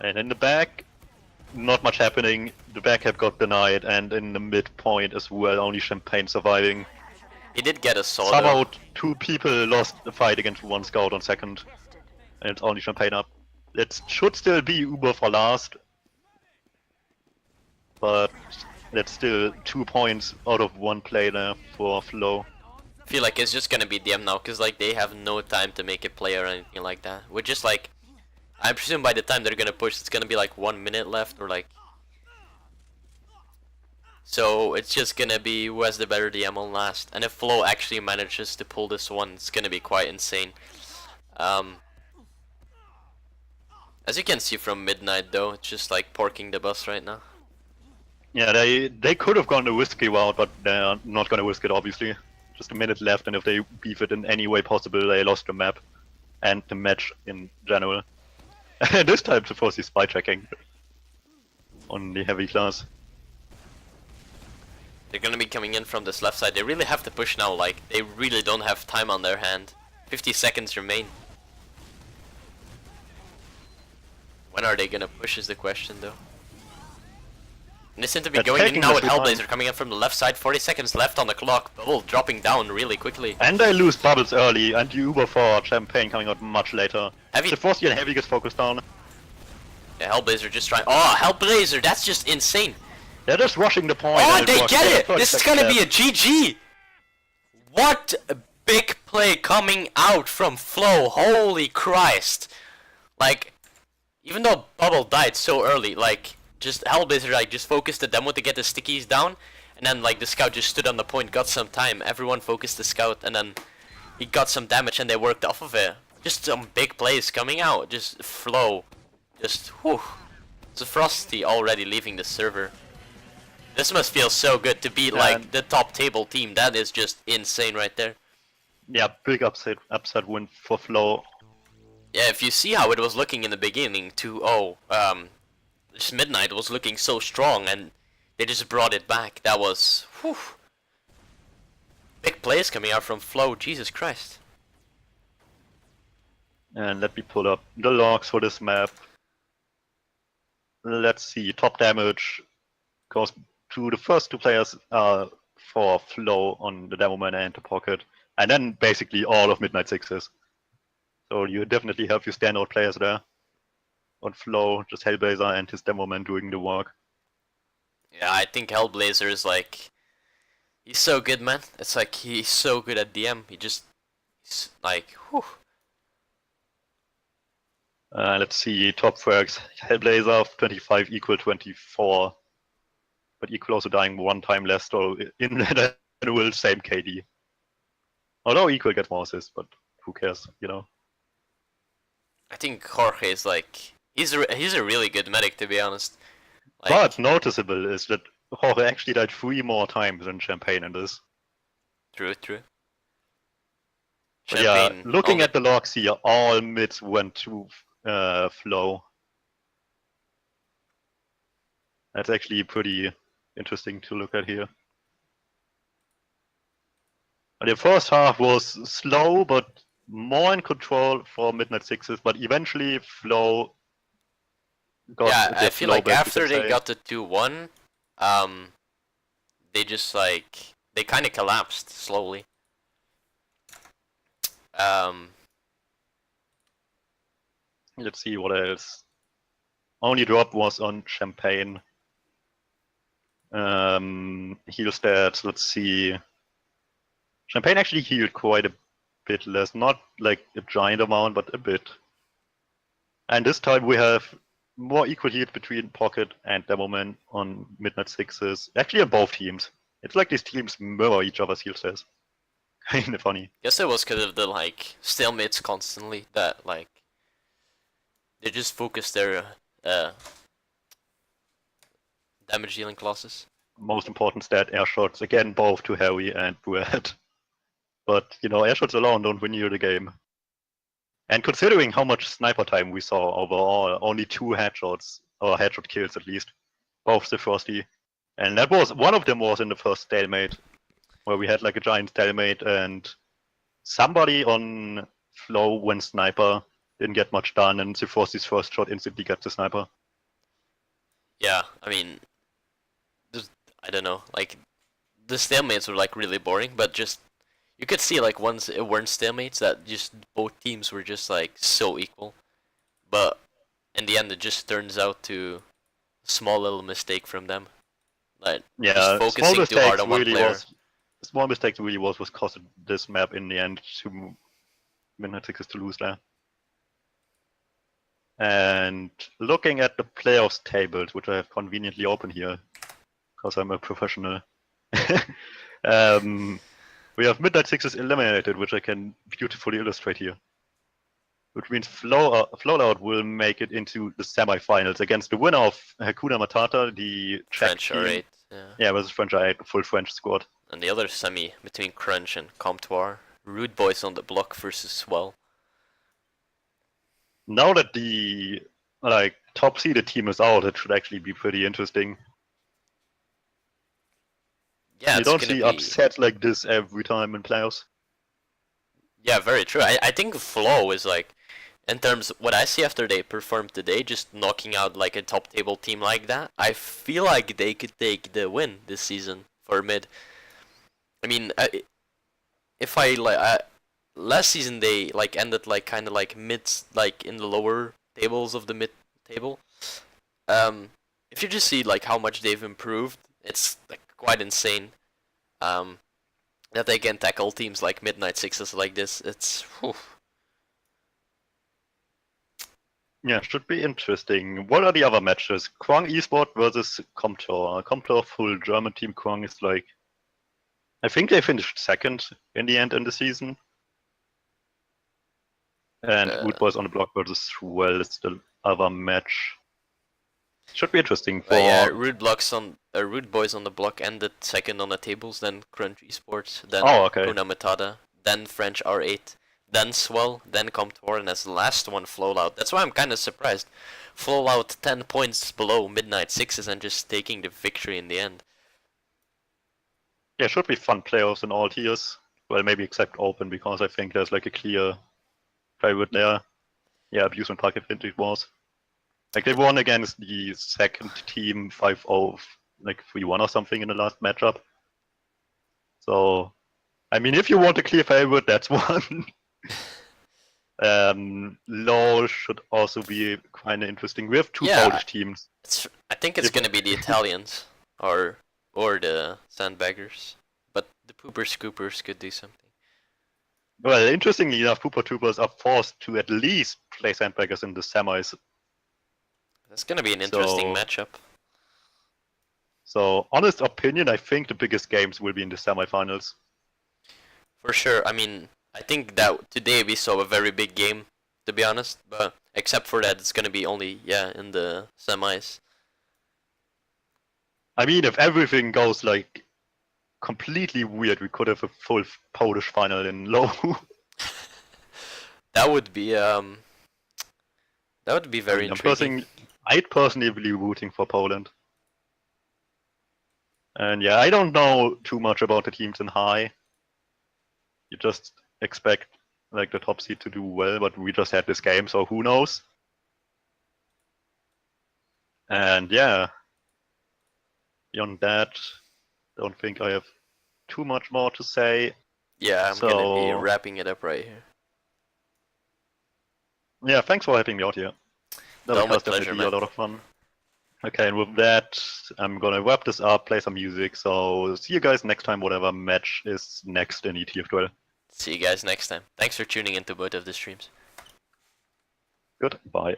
And in the back, not much happening. The back have got denied, and in the midpoint as well, only Champagne surviving. He did get a sword. Somehow 2 people lost the fight against 1 scout on second. And it's only Champagne up. It should still be Uber for last. But that's still 2 points out of 1 play there for Flow. I feel like it's just gonna be DM now, cause like they have no time to make a play or anything like that. We're just like, I presume by the time they're gonna push, it's gonna be like 1 minute left or like. So it's just gonna be who has the better DM on last. And if Flow actually manages to pull this one, it's gonna be quite insane. As you can see from Midnight though, it's just like porking the bus right now. Yeah, they could have gone the risky route, but they're not gonna risk it obviously. Just a minute left, and if they beef it in any way possible, they lost the map. And the match in general. And this time to force the spy checking on the heavy class. They're gonna be coming in from this left side. They really have to push now, like, they really don't have time on their hand. 50 seconds remain. When are they gonna push is the question though. And they seem to be They're going in taking now this with time. Hellblazer coming in from the left side. 40 seconds left on the clock. Bubble dropping down really quickly. And they lose bubbles early, and the Uber for Champagne coming out much later. Heavy. The Frosty and Heavy gets focused down. Yeah, Hellblazer just trying. Oh, Hellblazer, that's just insane. They're just rushing the point. Oh, and they works. get it! 30 This is seconds gonna be a left. GG! What a big play coming out from Flow. Holy Christ. Like, even though Bubble died so early, like, just Hellblazer, like, just focused the demo to get the stickies down, and then, like, the scout just stood on the point, got some time, everyone focused the scout, and then he got some damage, and they worked off of it. Just some big plays coming out, just Flow. Just, whew. So Frosty already leaving the server. This must feel so good to be, like, the top table team. That is just insane right there. Yeah, big upset win for Flow. Yeah, if you see how it was looking in the beginning, 2-0, this Midnight was looking so strong, and they just brought it back. That was, whew. Big plays coming out from Flow, Jesus Christ. And let me pull up the logs for this map. Let's see, top damage goes to the first two players for Flow on the demo man and the pocket. And then basically all of Midnight Sixes. So you definitely have your standout players there. On Flow, just Hellblazer and his demo man doing the work. Yeah, I think Hellblazer is like, he's so good, man. It's like he's so good at DM. He's like, whew. Let's see, top frags. Hellblazer 25 equal 24. But equal also dying one time less, so in the will same KD. Although equal gets more assists, but who cares, you know? I think Jorge is like, he's a really good medic, to be honest. Like, What's noticeable is that Jorge actually died 3 more times than Champagne in this. True. But yeah, looking at the logs here, all mids went to Flow. That's actually pretty interesting to look at here. The first half was slow, but more in control for Midnight Sixes, but eventually Flow got I feel like after they got the 2-1, they just like, they kind of collapsed slowly. Let's see what else. Only drop was on Champagne. Heal stats, let's see. Champagne actually healed quite a bit less, not like a giant amount, but a bit. And this time we have more equal heals between Pocket and Demoman on Midnight Sixes. Actually on both teams. It's like these teams mirror each other's heal stats. Kinda funny. Guess it was because of the like stalemates constantly that like they just focus their damage dealing classes. Most important stat, air shots. Again, both to Harry and Brett. But, you know, air shots alone don't win you the game. And considering how much sniper time we saw overall, only 2 headshots, or headshot kills at least, both the Frosty. And that was, one of them was in the first stalemate, where we had like a giant stalemate and somebody on Flow went sniper, didn't get much done, and the Frosty's first shot instantly got the sniper. Yeah, I mean, I don't know, like, the stalemates were like really boring, but just, you could see like once it weren't stalemates that just both teams were just like so equal. But in the end it just turns out to a small little mistake from them. Like, yeah, just focusing too hard on one player. Small mistake really was costed this map in the end to Midnight Sixes to lose there. And looking at the playoffs tables, which I have conveniently open here, because I'm a professional. We have Midnight Sixes eliminated, which I can beautifully illustrate here. Which means Flowllout will make it into the semifinals against the winner of Hakuna Matata, the Czech French team. R8. Yeah, versus French R8, full French squad. And the other semi between Crunch and Comptoir. Rude Boys on the block versus Swell. Now that the like top seeded team is out, it should actually be pretty interesting. Yeah, you don't see upsets like this every time in playoffs. Yeah, very true. I think Flow is like, in terms of what I see after they performed today, just knocking out like a top table team like that, I feel like they could take the win this season for mid. I mean, if I like, last season they like ended like kind of like mids, like in the lower tables of the mid table. If you just see like how much they've improved, it's like quite insane. that they can tackle teams like Midnight Sixes like this. It's whew. Yeah, should be interesting. What are the other matches? Kwang Esport versus Comtor. Comtor full German team. Kwang is like, I think they finished second in the end in the season. And Wood Boys on the Block versus Well is the other match. Should be interesting for. Yeah, Rude Boys on the Block ended second on the tables, then Crunch Esports, then Puna Metada, then French R8, then Swell, then Comtor, and as the last one Flowllout. That's why I'm kind of surprised. Flowllout 10 points below Midnight Sixes and just taking the victory in the end. Yeah, should be fun playoffs in all tiers. Well, maybe except Open, because I think there's like a clear favorite there. Yeah, Abuse and Park, I think it was. Like, they won against the second team 5-0, like 3-1 or something in the last matchup. So, I mean, if you want a clear favorite, that's one. LoL should also be kind of interesting. We have two Polish teams. I think it's going to be the Italians or the Sandbaggers. But the Pooper Scoopers could do something. Well, interestingly enough, Pooper Troopers are forced to at least play Sandbaggers in the semis. That's gonna be an interesting matchup. So, honest opinion, I think the biggest games will be in the semifinals. For sure. I mean, I think that today we saw a very big game, to be honest. But except for that, it's gonna be only in the semis. I mean, if everything goes like completely weird, we could have a full Polish final in low. That would be very intriguing. I'd personally be rooting for Poland. And yeah, I don't know too much about the teams in high. You just expect like the top seed to do well, but we just had this game, so who knows? And yeah, beyond that, don't think I have too much more to say. Yeah, I'm gonna be wrapping it up right here. Yeah, thanks for having me out here. That was definitely a lot of fun. Okay, and with that, I'm gonna wrap this up, play some music, so see you guys next time, whatever match is next in ETF12. See you guys next time. Thanks for tuning into both of the streams. Goodbye.